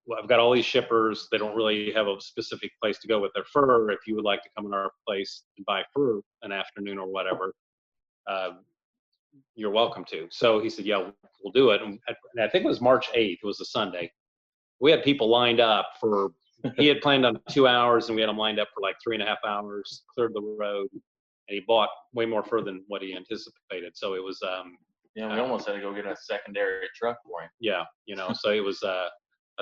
well, I've got all these shippers. They don't really have a specific place to go with their fur. If you would like to come in our place and buy fur an afternoon or whatever, you're welcome to. So he said, yeah, we'll do it. And I think it was March 8th. It was a Sunday. We had people lined up for, he had planned on 2 hours and we had them lined up for like 3.5 hours, cleared the road, and he bought way more fur than what he anticipated. So it was, we almost had to go get a secondary truck for him. yeah, so it was a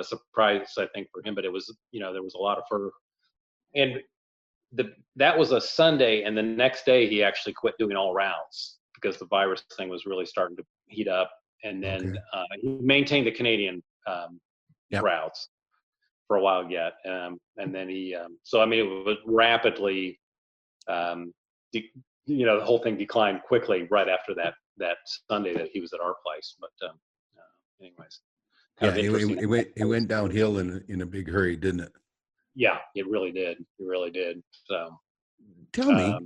surprise, I think, for him, but it was, there was a lot of fur. And that was a Sunday, and the next day he actually quit doing all routes because the virus thing was really starting to heat up. And then he maintained the Canadian routes for a while yet. And then he, so I mean, it was rapidly, the whole thing declined quickly right after that Sunday that he was at our place. But anyways, it went downhill in a big hurry, didn't it? Yeah, it really did. It really did. So tell me,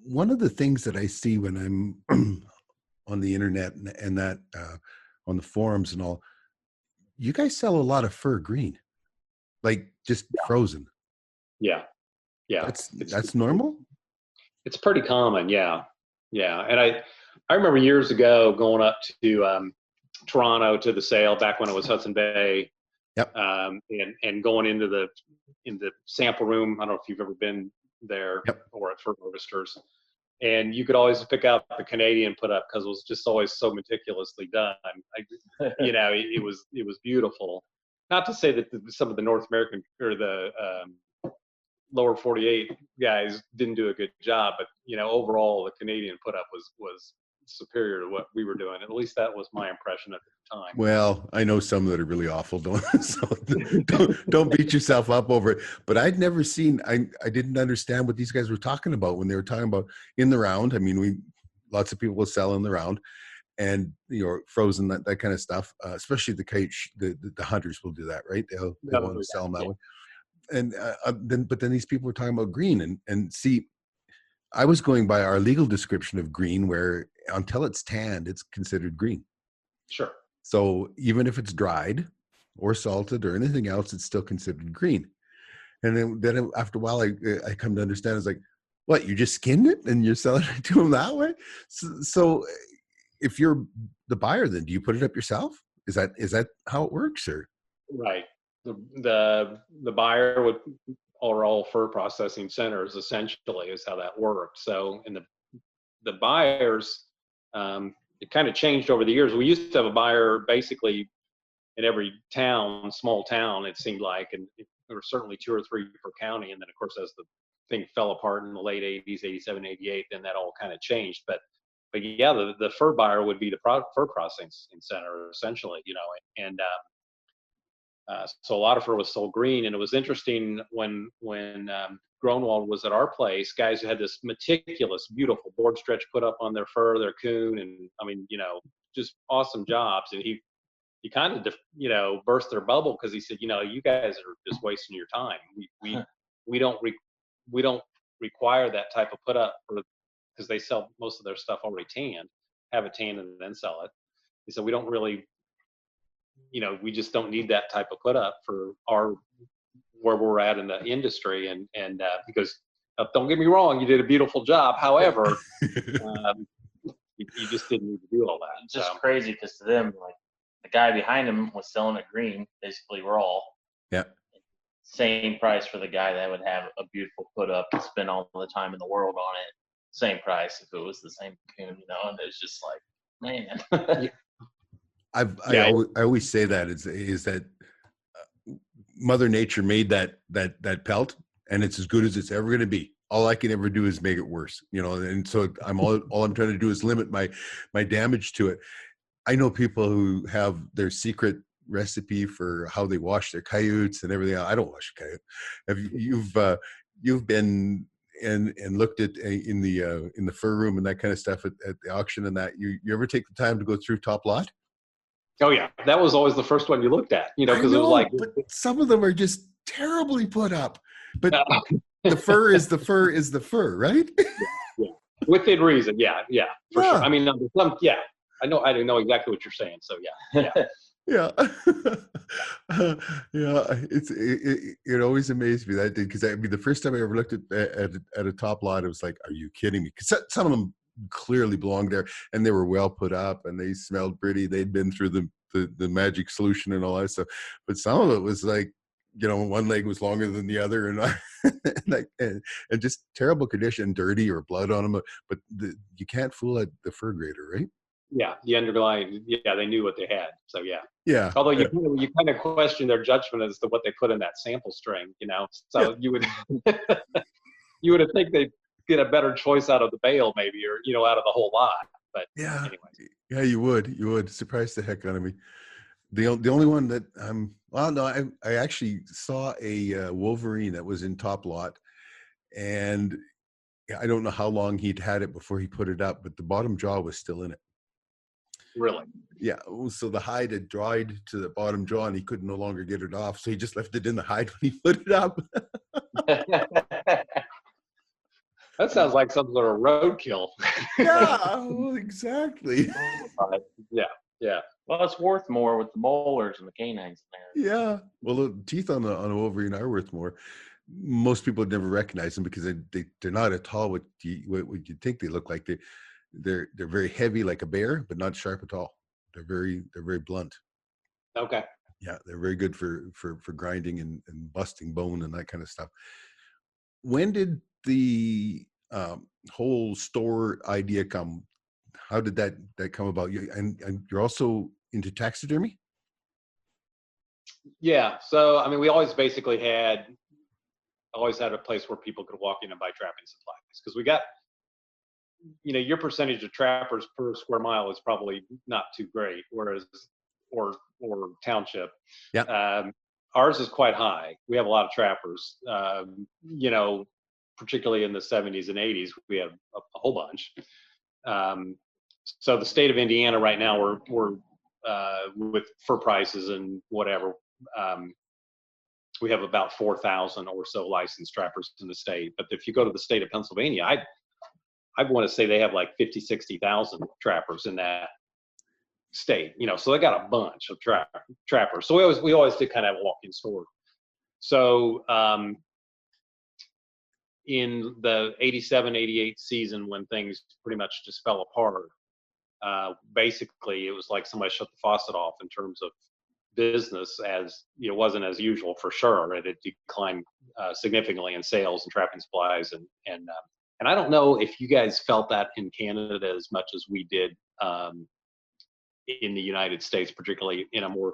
one of the things that I see when I'm on the internet and that on the forums and all, you guys sell a lot of fur green, like just frozen. Yeah. That's normal. It's pretty common. Yeah. And I remember years ago going up to Toronto to the sale back when it was Hudson Bay. Yep. And going into the sample room. I don't know if you've ever been there or at Fur Harvesters. And you could always pick out the Canadian put up because it was just always so meticulously done. It was beautiful. Not to say that some of the North American or the lower 48 guys didn't do a good job, but overall the Canadian put up was superior to what we were doing. At least that was my impression at the time. Well, I know some that are really awful, don't beat yourself up over it. But I'd never seen, I didn't understand what these guys were talking about when they were talking about in the round. I mean, lots of people will sell in the round and frozen, that kind of stuff. Especially the hunters will do that, right? They'll want to sell them that way. And but then these people were talking about green and see, I was going by our legal description of green, where until it's tanned, it's considered green. Sure. So even if it's dried or salted or anything else, it's still considered green. And then after a while, I come to understand, it's like, what, you just skinned it and you're selling it to them that way? So if you're the buyer, then do you put it up yourself? Is that how it works, or? Right. The buyer would, or all fur processing centers essentially is how that worked. So in the buyers, it kind of changed over the years. We used to have a buyer basically in every town, small town, it seemed like, and there were certainly 2 or 3 per county. And then of course, as the thing fell apart in the late 80s, 87, 88, then that all kind of changed. But yeah, the fur buyer would be the fur processing center essentially, and so a lot of fur was sold green. And it was interesting when Gronwald was at our place, guys who had this meticulous, beautiful board stretch put up on their fur, their coon, and I mean, just awesome jobs. And he kind of, burst their bubble because he said, you guys are just wasting your time. We don't require that type of put up because they sell most of their stuff already tanned, have it tanned and then sell it. He said, we don't really, we just don't need that type of put up for where we're at in the industry. And because don't get me wrong, you did a beautiful job. However, you just didn't need to do all that. It's just crazy because to them, like the guy behind him was selling it green, basically raw. Yeah. Same price for the guy that would have a beautiful put up and spend all the time in the world on it. Same price if it was the same coon, and it's just like, man. I always say that is that Mother Nature made that pelt, and it's as good as it's ever going to be. All I can ever do is make it worse, and so all I'm trying to do is limit my damage to it. I know people who have their secret recipe for how they wash their coyotes and everything. I don't wash a coyote. You've been and looked at in the fur room and that kind of stuff at the auction and that. You ever take the time to go through top lot? Oh yeah, that was always the first one you looked at, because it was like. But some of them are just terribly put up. But the fur is the fur, right? Yeah. Within reason, yeah, for sure. I mean, I know exactly what you're saying. So yeah. Yeah. Yeah, it always amazed me that did, because I mean the first time I ever looked at a top lot, I was like, are you kidding me? Because some of them clearly belonged there, and they were well put up and they smelled pretty. They'd been through the magic solution and all that stuff. But some of it was like, one leg was longer than the other, and and just terrible condition, dirty or blood on them. But you can't fool the fur grader, right? Yeah, the underlying, yeah, they knew what they had. So yeah. Yeah. Although you kind of question their judgment as to what they put in that sample string, So Yeah. you would you would think they'd get a better choice out of the bale, maybe, or out of the whole lot. But Yeah. anyways, Yeah, you would surprise the heck out of me. The only one that well, no, I actually saw a Wolverine that was in top lot, and I don't know how long he'd had it before he put it up, but the bottom jaw was still in it. really. Yeah, so the hide had dried to the bottom jaw, and he could no longer get it off, so he just left it in the hide when he put it up. That sounds like some sort of roadkill. Yeah, well, exactly. Yeah, yeah. Well, it's worth more with the molars and the canines in there. Yeah. Well, the teeth on a Wolverine are worth more. Most people would never recognize them because they're not at all what you'd think they look like. They're very heavy like a bear, but not sharp at all. They're very blunt. Okay. Yeah, they're very good for grinding and busting bone and that kind of stuff. When did the whole store idea come? How did that come about? And you're also into taxidermy? Yeah. So I mean, we always basically had a place where people could walk in and buy trapping supplies, because we got, your percentage of trappers per square mile is probably not too great, whereas or township. Yeah. Ours is quite high. We have a lot of trappers. Particularly in the 70s and 80s, we had a whole bunch. So the state of Indiana right now, we're with fur prices and whatever. We have about 4,000 or so licensed trappers in the state. But if you go to the state of Pennsylvania, I want to say they have like 50, 60,000 trappers in that state. So they got a bunch of trappers. So we always did kind of have a walk-in store. So in the 87, 88 season, when things pretty much just fell apart, basically it was like somebody shut the faucet off in terms of business, as it wasn't as usual for sure. It had declined significantly in sales and trapping supplies, and I don't know if you guys felt that in Canada as much as we did in the United States, particularly in a more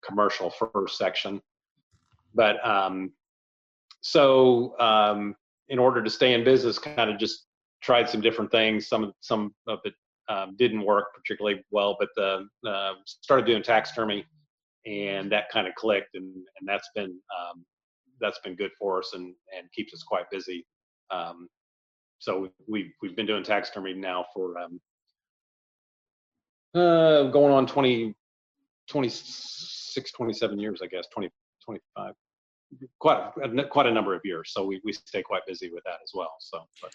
commercial fur section. But in order to stay in business, kind of just tried some different things. Some of it didn't work particularly well, but started doing taxidermy, and that kind of clicked, and that's been good for us and keeps us quite busy. So we've been doing taxidermy now for going on 26, 27 years, I guess, 20, 25. Quite a number of years. So we stay quite busy with that as well. So, but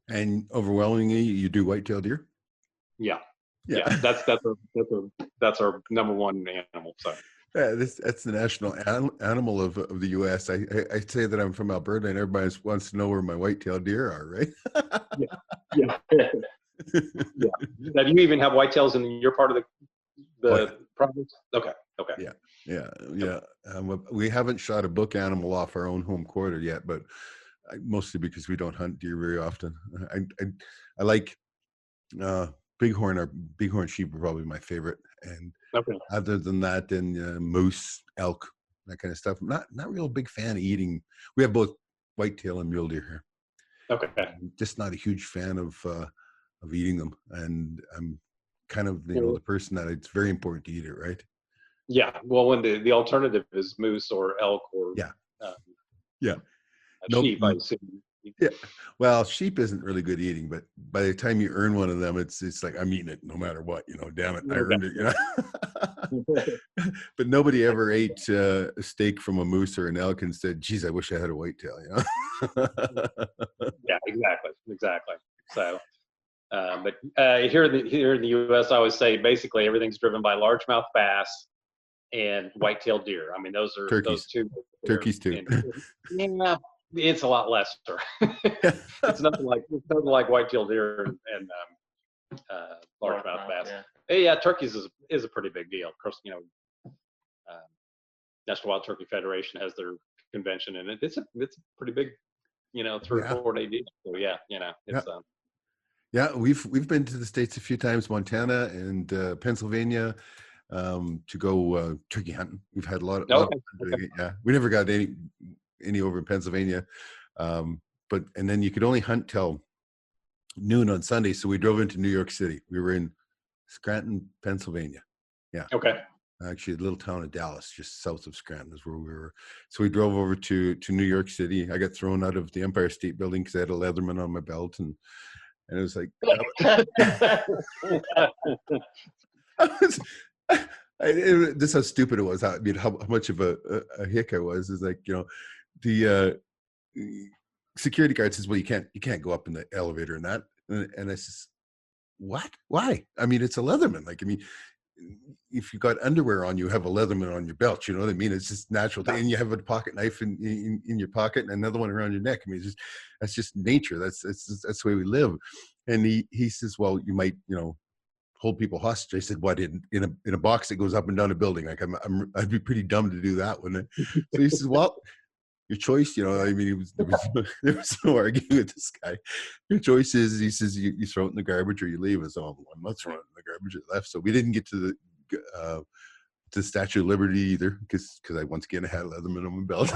And overwhelmingly, you do whitetail deer? yeah. That's our number one animal. So Yeah, that's the national animal of the U.S. I say that I'm from Alberta, and everybody wants to know where my white-tailed deer are, right? yeah. Yeah. Now, do you even have whitetails in your part of the province? Okay. Yeah. We haven't shot a book animal off our own home quarter yet, but mostly because we don't hunt deer very often. I like bighorn sheep are probably my favorite, and other than that, then moose, elk, that kind of stuff. Not real big fan of eating. We have both whitetail and mule deer here. Okay. I'm just not a huge fan of eating them, and I'm kind of the person that it's very important to eat it, right? Yeah. Well, when the alternative is moose or elk or sheep, I assume. Yeah. Well, sheep isn't really good eating, but by the time you earn one of them, it's like I'm eating it no matter what. Damn it, I earned it. But nobody ever ate a steak from a moose or an elk and said, "Geez, I wish I had a whitetail." Yeah, exactly. So, but here in the U.S., I always say basically everything's driven by largemouth bass, and white-tailed deer. I mean, those are Turkeys. those two. Turkeys too. Yeah, it's a lot lesser. It's nothing like white-tailed deer and largemouth bass. Yeah, turkeys is a pretty big deal. Of course, National Wild Turkey Federation has their convention, and it's a pretty big, 3 or 4 day deal. So it's Yeah, we've been to the States a few times, Montana and Pennsylvania, to go turkey hunting. We've had a lot of okay. yeah. We never got any over in Pennsylvania, but and then you could only hunt till noon on Sunday, so we drove into New York City. We were in Scranton, Pennsylvania. Yeah. Okay. Actually, a little town of Dallas, just south of Scranton, is where we were. So we drove over to New York City. I got thrown out of the Empire State Building because I had a Leatherman on my belt, and it was like, this is how stupid it was. I mean, how much of a hick I was. Is like, the security guard says, "Well, you can't go up in the elevator and that." And I says, "What? Why? I mean, it's a Leatherman. Like, I mean, if you got underwear on, you have a Leatherman on your belt. You know what I mean? It's just natural. And you have a pocket knife in your pocket and another one around your neck. I mean, that's just nature. That's the way we live." And he says, "Well, you might, hold people hostage." I said, "What, in a box that goes up and down a building? Like, I'd be pretty dumb to do that, wouldn't it?" So he says, "Well, your choice, I mean, there was no arguing with this guy. Your choice is," he says, you throw it in the garbage or you leave. I said, "Oh, I'm not throwing it in the garbage." I left. So we didn't get to the Statue of Liberty either, because I once again had a Leatherman on my belt.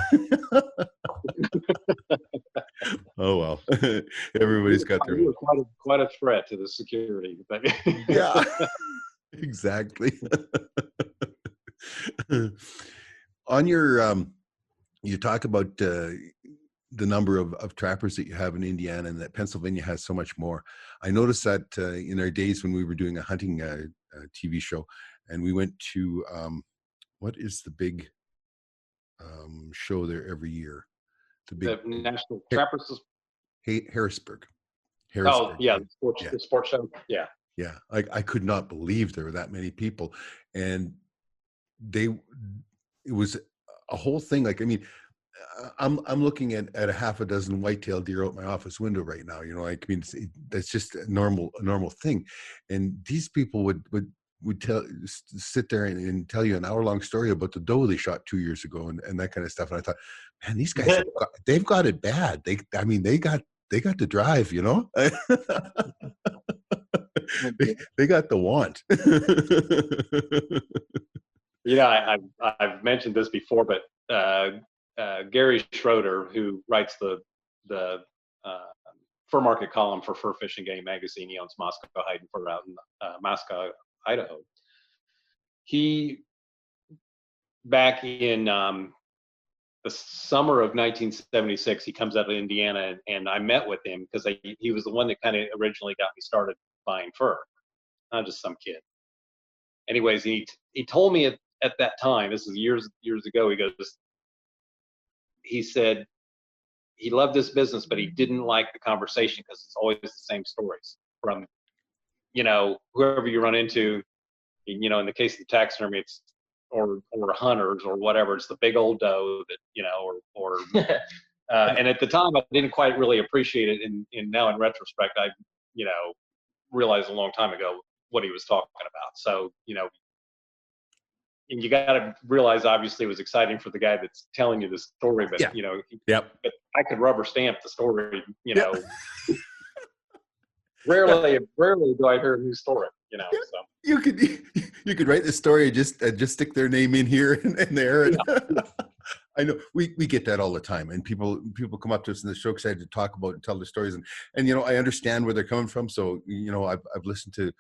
Oh well, everybody's got their. You were quite a threat to the security. Yeah, exactly. On your you talk about the number of trappers that you have in Indiana, and that Pennsylvania has so much more. I noticed that in our days when we were doing a hunting TV show, and we went to what is the big show there every year? The National Trappers. Harrisburg. Oh yeah, Yeah. the sports show. Yeah. Yeah, I could not believe there were that many people, and it was a whole thing. Like, I mean, I'm looking at a half a dozen white-tailed deer out my office window right now. Like, I mean, that's just a normal thing, and these people would sit there and tell you an hour-long story about the doe they shot 2 years ago and that kind of stuff. And I thought, man, these guys they've got it bad. They got the drive, they got the want. I've mentioned this before, but Gary Schroeder, who writes the fur market column for Fur Fishing Game magazine, he owns Moscow Hide and Fur out in Moscow, Idaho. He, back in the summer of 1976, he comes out of Indiana, and I met with him because he was the one that kind of originally got me started buying fur, not just some kid. Anyways, he told me at that time, this is years ago, he said he loved this business, but he didn't like the conversation because it's always the same stories from, whoever you run into, in the case of the taxidermy, it's or hunters or whatever, it's the big old doe that, and at the time I didn't quite really appreciate it. And now in retrospect, I, realized a long time ago what he was talking about. So, and you got to realize, obviously, it was exciting for the guy that's telling you the story, but but I could rubber stamp the story. Rarely do I hear a new story. So you could write the story and just stick their name in here and there. And I know we get that all the time, and people come up to us in the show excited to talk about and tell their stories, and I understand where they're coming from. So I've listened to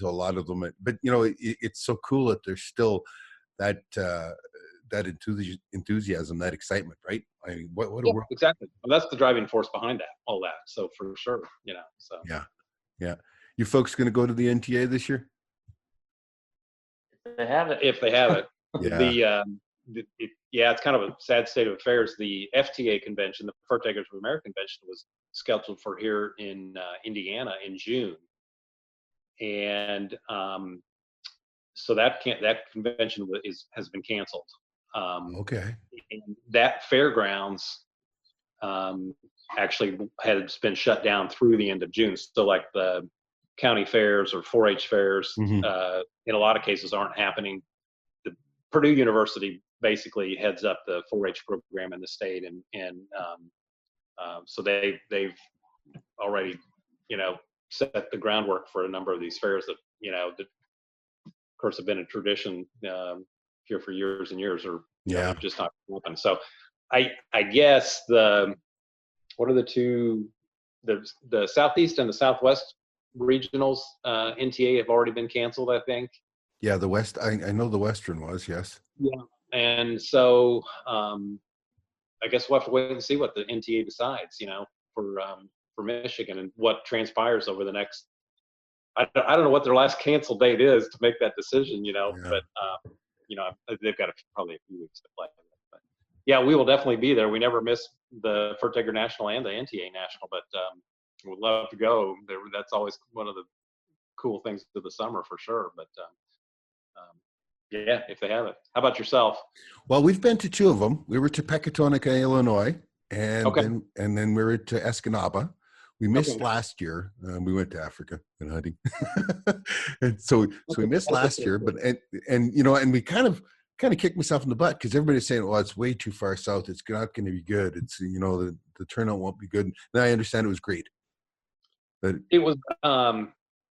a lot of them, but it's so cool that there's still that enthusiasm, that excitement, right? I mean, what a world. Exactly. Well, that's the driving force behind all that. So for sure, so yeah. You folks going to go to the NTA this year? They have it. If they have it. Yeah. It's kind of a sad state of affairs. The FTA convention, the Fur Takers of America convention, was scheduled for here in Indiana in June, and so that convention has been canceled. Okay. And that fairgrounds actually has been shut down through the end of June. So like the county fairs or 4-H fairs, Mhm. in a lot of cases aren't happening. The Purdue University basically heads up the 4-H program in the state, and so they've already, set the groundwork for a number of these fairs that, that of course have been a tradition here for years and years, or Yeah. they're just not open. So I guess what are the two, the Southeast and the Southwest regionals, NTA have already been canceled, I think. Yeah. The West, I know the Western was, yes. Yeah. And so I guess we'll have to wait and see what the NTA decides, for Michigan, and what transpires over the next, I don't know what their last cancel date is to make that decision, Yeah. but they've got probably a few weeks to play. But yeah, we will definitely be there. We never miss the Fur Tiger National and the NTA National, but we'd love to go. That's always one of the cool things of the summer for sure. But yeah, if they have it. How about yourself? Well, we've been to two of them. We were to Pecatonica, Illinois, and Okay. then we were to Escanaba. We missed Okay. last year. We went to Africa and hunting, and so we missed last year. But and we kind of kicked myself in the butt because everybody's saying, "Well, it's way too far south. It's not going to be good. It's the turnout won't be good." And I understand it was great, but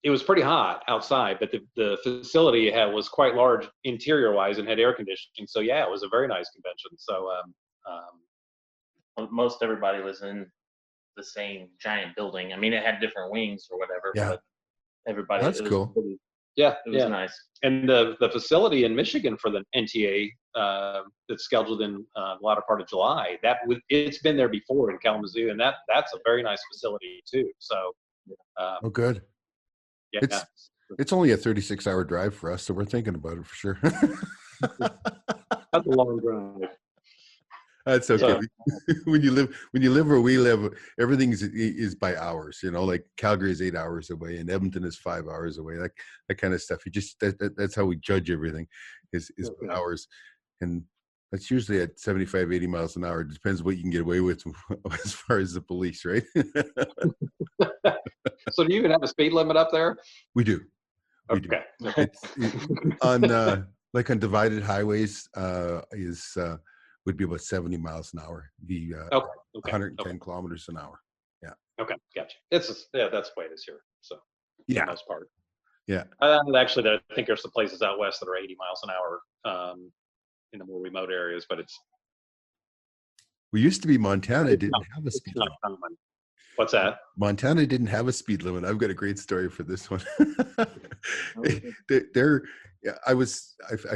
It was pretty hot outside, but the facility was quite large interior wise and had air conditioning. So yeah, it was a very nice convention. So Most everybody was in the same giant building. I mean, it had different wings or whatever, Yeah. but everybody. That's cool. yeah, It was nice. And the facility in Michigan for the NTA that's scheduled in the latter part of July, it's been there before in Kalamazoo, and that's a very nice facility too. So oh, good. yeah, It's only a 36-hour drive for us, so we're thinking about it for sure. that's a long drive. That's okay. When you live where we live, everything is by hours. Like Calgary is 8 hours away, and Edmonton is 5 hours away. Like that kind of stuff. You just that's how we judge everything, is by hours, and that's usually at 75, 80 miles an hour. It depends what you can get away with as far as the police, right? So do you even have a speed limit up there? We do. Okay. On on divided highways would be about 70 miles an hour. The 110 kilometers an hour. Yeah. Okay, gotcha. That's the way it is here. So for the most part. Yeah. Actually, I think there's some places out west that are 80 miles an hour in the more remote areas, but we used to be Montana didn't have a speed limit. Common. What's that? Montana didn't have a speed limit. I've got a great story for this one. I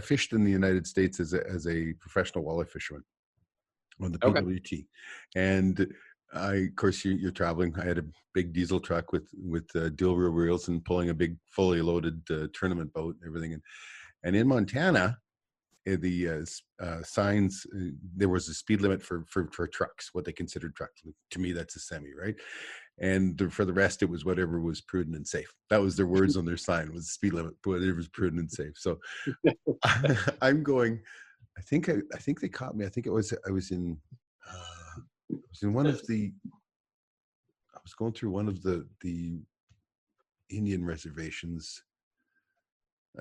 fished in the United States as a professional walleye fisherman on the PWT, and of course, you're traveling. I had a big diesel truck with dual rear wheels and pulling a big fully loaded tournament boat and everything. And in Montana, the signs, there was a speed limit for trucks, what they considered trucks. To me, that's a semi, right? And for the rest, it was whatever was prudent and safe. That was their words on their sign, was the speed limit, whatever was prudent and safe. So I'm going. I think they caught me. I think I was in one of the. I was going through one of the Indian reservations.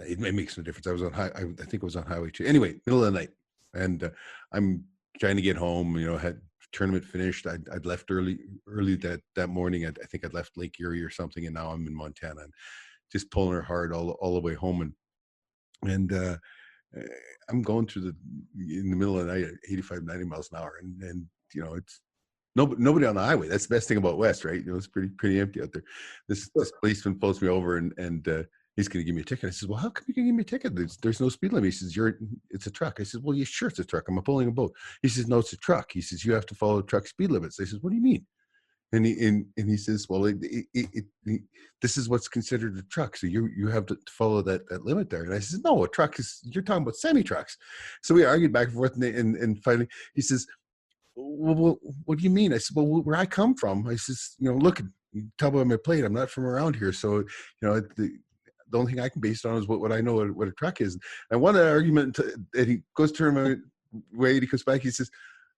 It makes no difference. I was on I think it was on Highway 2. Anyway, middle of the night, and I'm trying to get home. Had tournament finished. I'd left early that morning. I think I'd left Lake Erie or something, and now I'm in Montana, and just pulling her hard all the way home, and I'm going through in the middle of the night at 85, 90 miles an hour, and it's nobody on the highway. That's the best thing about West, right? It's pretty empty out there. This policeman pulls me over and he's going to give me a ticket. I said, well, how come you can give me a ticket? There's no speed limit. He says, it's a truck. I said, well, yeah, sure, it's a truck. I'm pulling a boat. He says, no, it's a truck. He says, you have to follow truck speed limits. I said, what do you mean? And he says, well, this is what's considered a truck. So you have to follow that limit there. And I said, no, a truck you're talking about semi-trucks. So we argued back and forth, and finally he says, well, what do you mean? I said, well, where I come from, I says, look, you tell by my plate, I'm not from around here. So, the only thing I can base it on is what I know what a truck is. And one argument that he goes to turn away, he comes back, he says,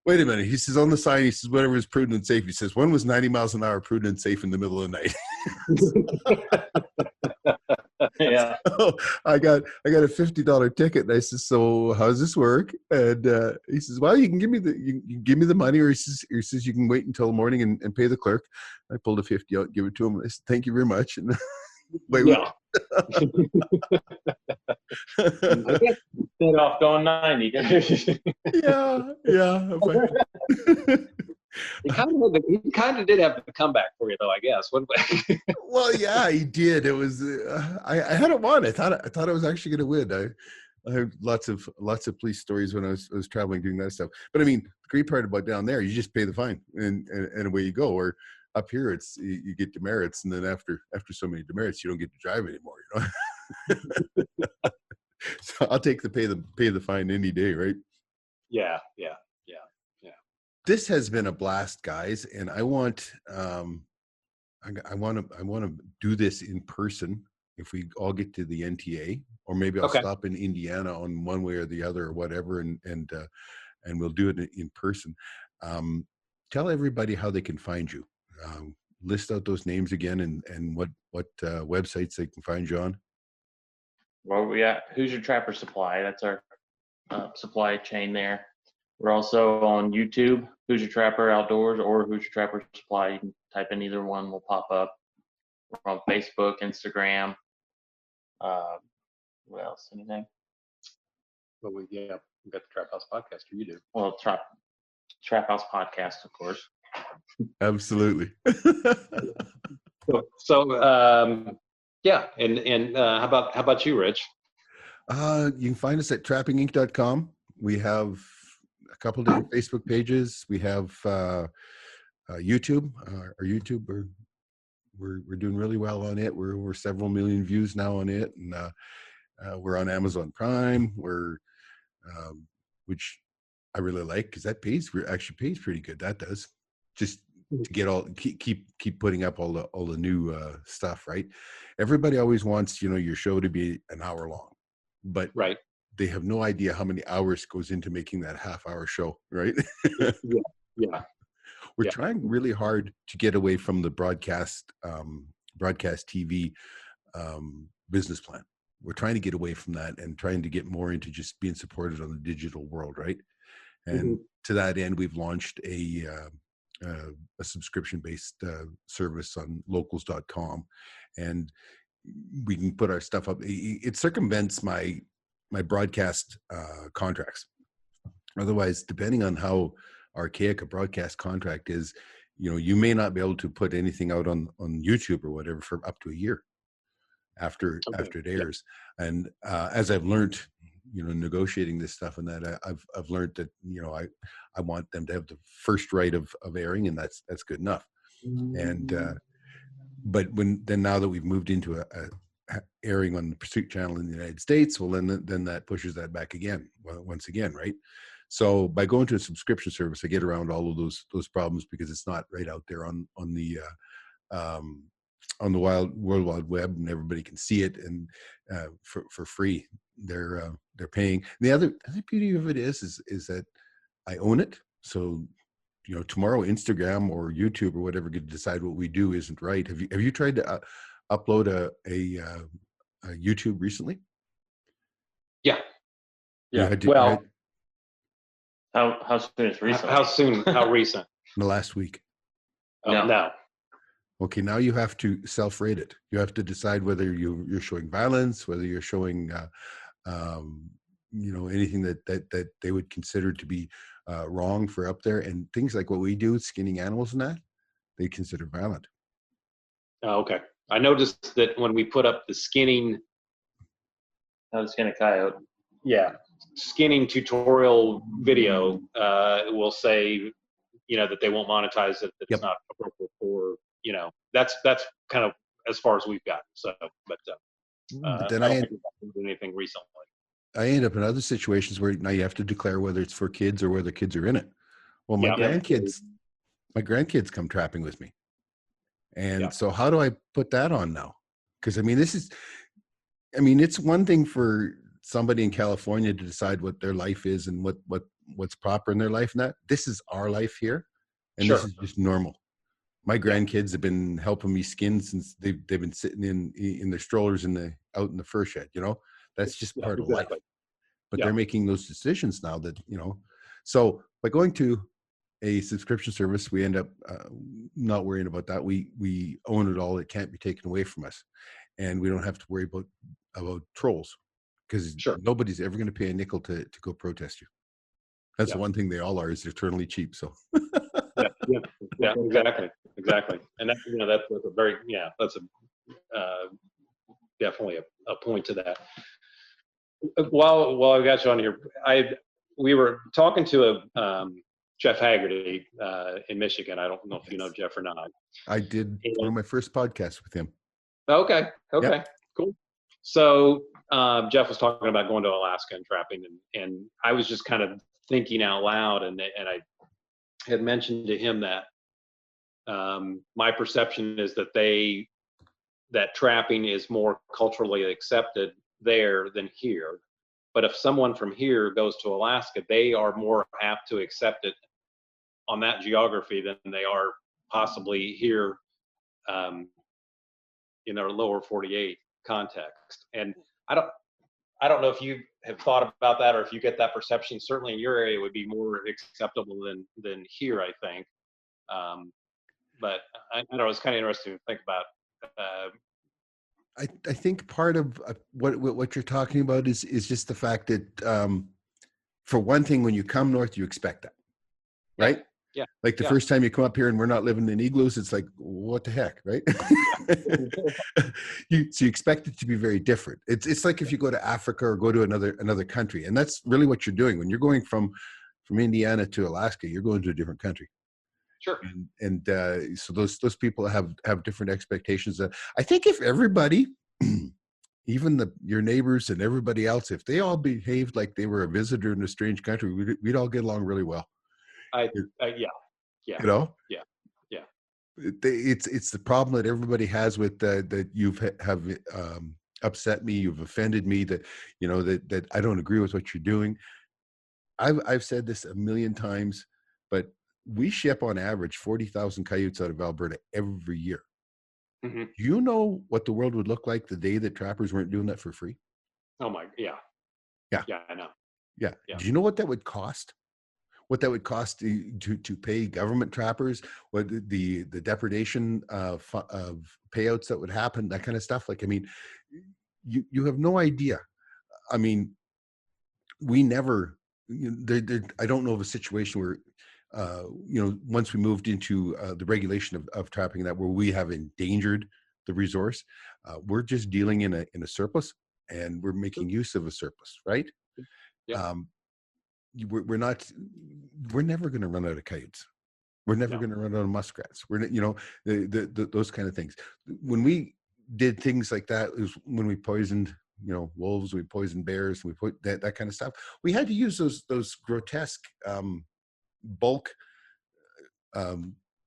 wait a minute. He says on the sign, he says, whatever is prudent and safe. He says, when was 90 miles an hour prudent and safe in the middle of the night? Yeah. So I got a $50 ticket, and I says, so how does this work? And he says, well, you can give me the money, or he says you can wait until the morning and pay the clerk. I pulled a 50 out, give it to him. I said, thank you very much. And Yeah. Instead off going 90. yeah. He kind of did have the comeback for you, though, I guess. Well, yeah, he did. It was I hadn't won. I thought I was actually going to win. I have lots of police stories when I was traveling doing that stuff. But I mean, the great part about down there, you just pay the fine and away you go. Or up here, it's you get demerits, and then after so many demerits, you don't get to drive anymore. So I'll take the pay the fine any day, right? Yeah. This has been a blast, guys, and I want to do this in person if we all get to the NTA, or maybe I'll stop in Indiana on one way or the other or whatever, and we'll do it in person. Tell everybody how they can find you. List out those names again and what websites they can find you on. Well, we got Hoosier Trapper Supply. That's our supply chain there. We're also on YouTube, Hoosier Trapper Outdoors or Hoosier Trapper Supply. You can type in either one, will pop up. We're on Facebook, Instagram. What else? Anything? Well, we got the Trap House Podcast, or you do. Well, Trap House Podcast, of course. Absolutely. So yeah, and how about you, Rich? You can find us at trappinginc.com. We have a couple different Facebook pages. We have YouTube. Our YouTube, we're doing really well on it. We're over several million views now on it, and we're on Amazon Prime. Which I really like because that actually pays pretty good. That does, just to get keep putting up all the new stuff. Right? Everybody always wants your show to be an hour long, but right. They have no idea how many hours goes into making that half-hour show, right? Yeah. We're trying really hard to get away from the broadcast TV business plan. We're trying to get away from that and trying to get more into just being supported on the digital world, right? And to that end, we've launched a subscription-based service on locals.com, and we can put our stuff up. It circumvents my broadcast contracts. Otherwise, depending on how archaic a broadcast contract is, you may not be able to put anything out on YouTube or whatever for up to a year after it airs. And as I've learned, negotiating this stuff and that, I've learned that I want them to have the first right of airing, and that's good enough. And but now that we've moved into a airing on the Pursuit Channel in the United States, well, then that pushes that back again, once again, right? So by going to a subscription service, I get around all of those problems because it's not right out there on the World Wide Web, and everybody can see it, and for free. They're paying. And the other beauty of it is that I own it. So tomorrow Instagram or YouTube or whatever could decide what we do isn't right. Have you tried to upload a YouTube recently? Yeah. How soon is recent? How soon? How recent? In the last week. No. Okay, now you have to self-rate it. You have to decide whether you're showing violence, whether you're showing anything that they would consider to be wrong for up there, and things like what we do, skinning animals and that, they consider violent. Oh, okay. I noticed that when we put up the skinning, How to skin a coyote. skinning tutorial video, it will say, that they won't monetize it. That's not appropriate for, that's kind of as far as we've got. So, but then I don't think we've done anything recently. I end up in other situations where now you have to declare whether it's for kids or whether kids are in it. Well, my grandkids come trapping with me. And so how do I put that on now? Because I mean, this is I mean, it's one thing for somebody in California to decide what their life is and what's proper in their life. And that this is our life here, and this Sure. is just normal. My Yeah. grandkids have been helping me skin since they've been sitting in their strollers out in the fur shed. You know, that's just Yeah, part of life. exactly. But Yeah. they're making those decisions now that, you know, so by going to a subscription service, we end up not worrying about that. We own it all. It can't be taken away from us, and we don't have to worry about trolls, because Sure. nobody's ever going to pay a nickel to go protest you. That's the Yeah. one thing they all are, is they're eternally cheap. So Yeah, exactly. And that, you know, that's a very, that's definitely a point to that. While I got you on here, we were talking to Jeff Haggerty in Michigan. I don't know if you know Jeff or not. I did one of my first podcasts with him. Okay, Yep. cool. So Jeff was talking about going to Alaska and trapping, and I was just kind of thinking out loud, and I had mentioned to him that my perception is that trapping is more culturally accepted there than here. But if someone from here goes to Alaska, they are more apt to accept it on that geography than they are possibly here in our lower 48 context. And I don't know if you have thought about that, or if you get that perception. Certainly in your area, it would be more acceptable than here, I think. But I don't know, it's kind of interesting to think about. I think part of what you're talking about is just the fact that, for one thing, when you come north, you expect that, right? Yeah. Like the first time you come up here and we're not living in igloos, it's like, what the heck, right? So you expect it to be very different. It's like if you go to Africa or go to another country, and that's really what you're doing when you're going from Indiana to Alaska. You're going to a different country. Sure. And so those people have different expectations. I think if everybody, even your neighbors and everybody else, if they all behaved like they were a visitor in a strange country, we'd all get along really well. Yeah. You know. Yeah. It's the problem that everybody has with that have upset me, you've offended me, that you know that I don't agree with what you're doing. I've said this a million times, but we ship on average 40,000 coyotes out of Alberta every year. Mm-hmm. Do you know what the world would look like the day that trappers weren't doing that for free? Oh my, yeah, I know. Yeah. Yeah. Do you know what that would cost? What that would cost to pay government trappers? What the depredation of payouts that would happen? That kind of stuff. Like, I mean, you have no idea. I mean, we never. I don't know of a situation where, once we moved into the regulation of trapping, that where we have endangered the resource. We're just dealing in a surplus, and we're making use of a surplus, right? Yeah. We're never going to run out of coyotes. We're never going to run out of muskrats. We're, those kind of things. When we did things like that, is when we poisoned, wolves, we poisoned bears, we put that kind of stuff. We had to use those grotesque bulk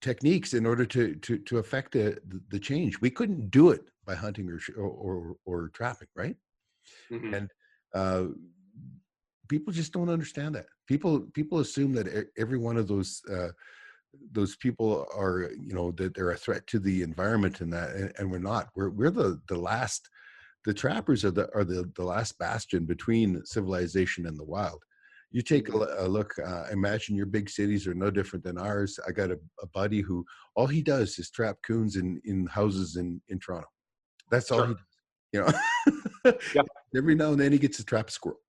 techniques in order to affect the change. We couldn't do it by hunting or trapping, right? Mm-hmm. And people just don't understand that. People assume that every one of those people are, that they're a threat to the environment, and we're not. We're the last. The trappers are the last bastion between civilization and the wild. You take a look. Imagine your big cities are no different than ours. I got a buddy who all he does is trap coons in houses in Toronto. That's all he does. Yeah. Every now and then he gets to trap a squirrel.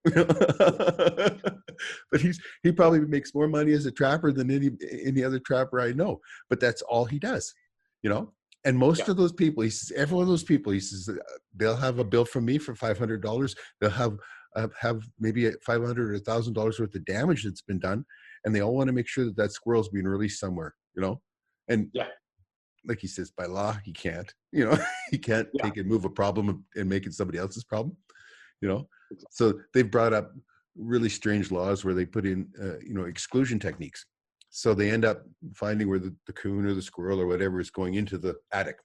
But he probably makes more money as a trapper than any other trapper I know. But that's all he does, And most of those people, he says, every one of those people, he says, they'll have a bill from me for $500. They'll have maybe $500 or $1,000 worth of damage that's been done, and they all want to make sure that squirrel's being released somewhere, And like he says, by law, he can't. He can't take and move a problem and make it somebody else's problem. So they've brought up really strange laws where they put in, exclusion techniques. So they end up finding where the coon or the squirrel or whatever is going into the attic.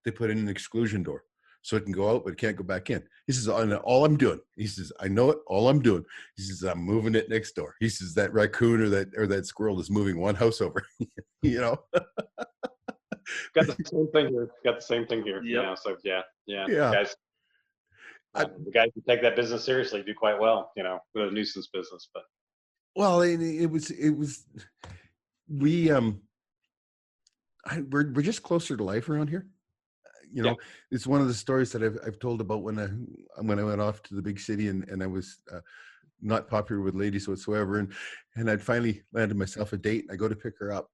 They put in an exclusion door. so it can go out, but it can't go back in. He says, "I know all I'm doing." He says, "I know it. All I'm doing." He says, "I'm moving it next door." He says, "That raccoon or that squirrel is moving one house over." You know? Got the same thing here. Got the same thing here. Yep. Yeah. So yeah. Yeah. Guys, the guys who take that business seriously do quite well. With a nuisance business, but Well, it was we we're just closer to life around here. Yeah. It's one of the stories that I've told about when I went off to the big city and I was not popular with ladies whatsoever, and I'd finally landed myself a date. I go to pick her up,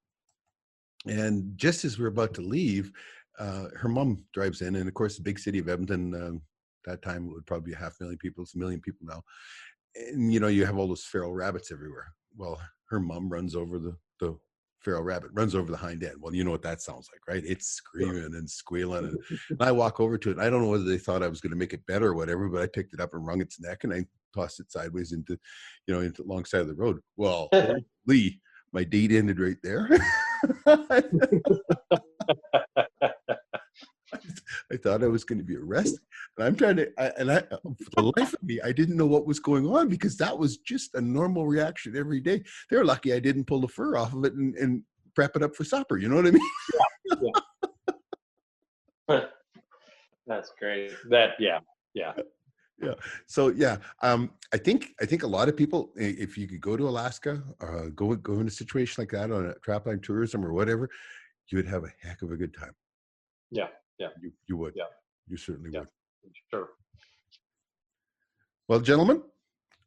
and just as we're about to leave, her mom drives in, and of course the big city of Edmonton, that time it would probably be 500,000 people. It's 1 million people now, and you have all those feral rabbits everywhere. Well, her mom runs over the feral rabbit, runs over the hind end. Well, you know what that sounds like, right? It's screaming and squealing, and I walk over to it. I don't know whether they thought I was going to make it better or whatever, but I picked it up and wrung its neck, and I tossed it sideways into alongside of the road. Well, Lee, my date ended right there. I thought I was going to be arrested, and I'm trying to, for the life of me, I didn't know what was going on, because that was just a normal reaction every day. They're lucky I didn't pull the fur off of it and prep it up for supper. You know what I mean? Yeah. That's great. Yeah. Yeah. So yeah, I think a lot of people, if you could go to Alaska, go in a situation like that on a trapline tourism or whatever, you would have a heck of a good time. Yeah. You would. Yeah. You certainly would. Sure. Well, gentlemen,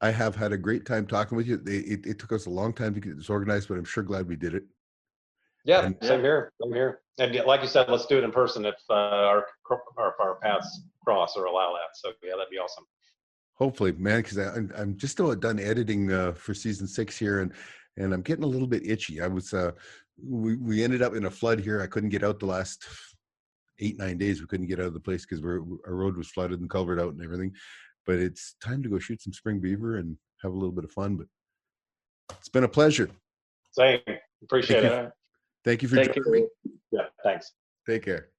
I have had a great time talking with you. It took us a long time to get this organized, but I'm sure glad we did it. Yeah. And- Same here. And like you said, let's do it in person if our paths cross or allow that. So yeah, that'd be awesome. Hopefully, man, because I'm just about done editing for season 6 here, and I'm getting a little bit itchy. I was we ended up in a flood here. I couldn't get out the last 8-9 days. We couldn't get out of the place because our road was flooded and culvert out and everything. But it's time to go shoot some spring beaver and have a little bit of fun. But it's been a pleasure. Same. Appreciate it. Thank you for Thank joining me. Yeah. Thanks. Take care.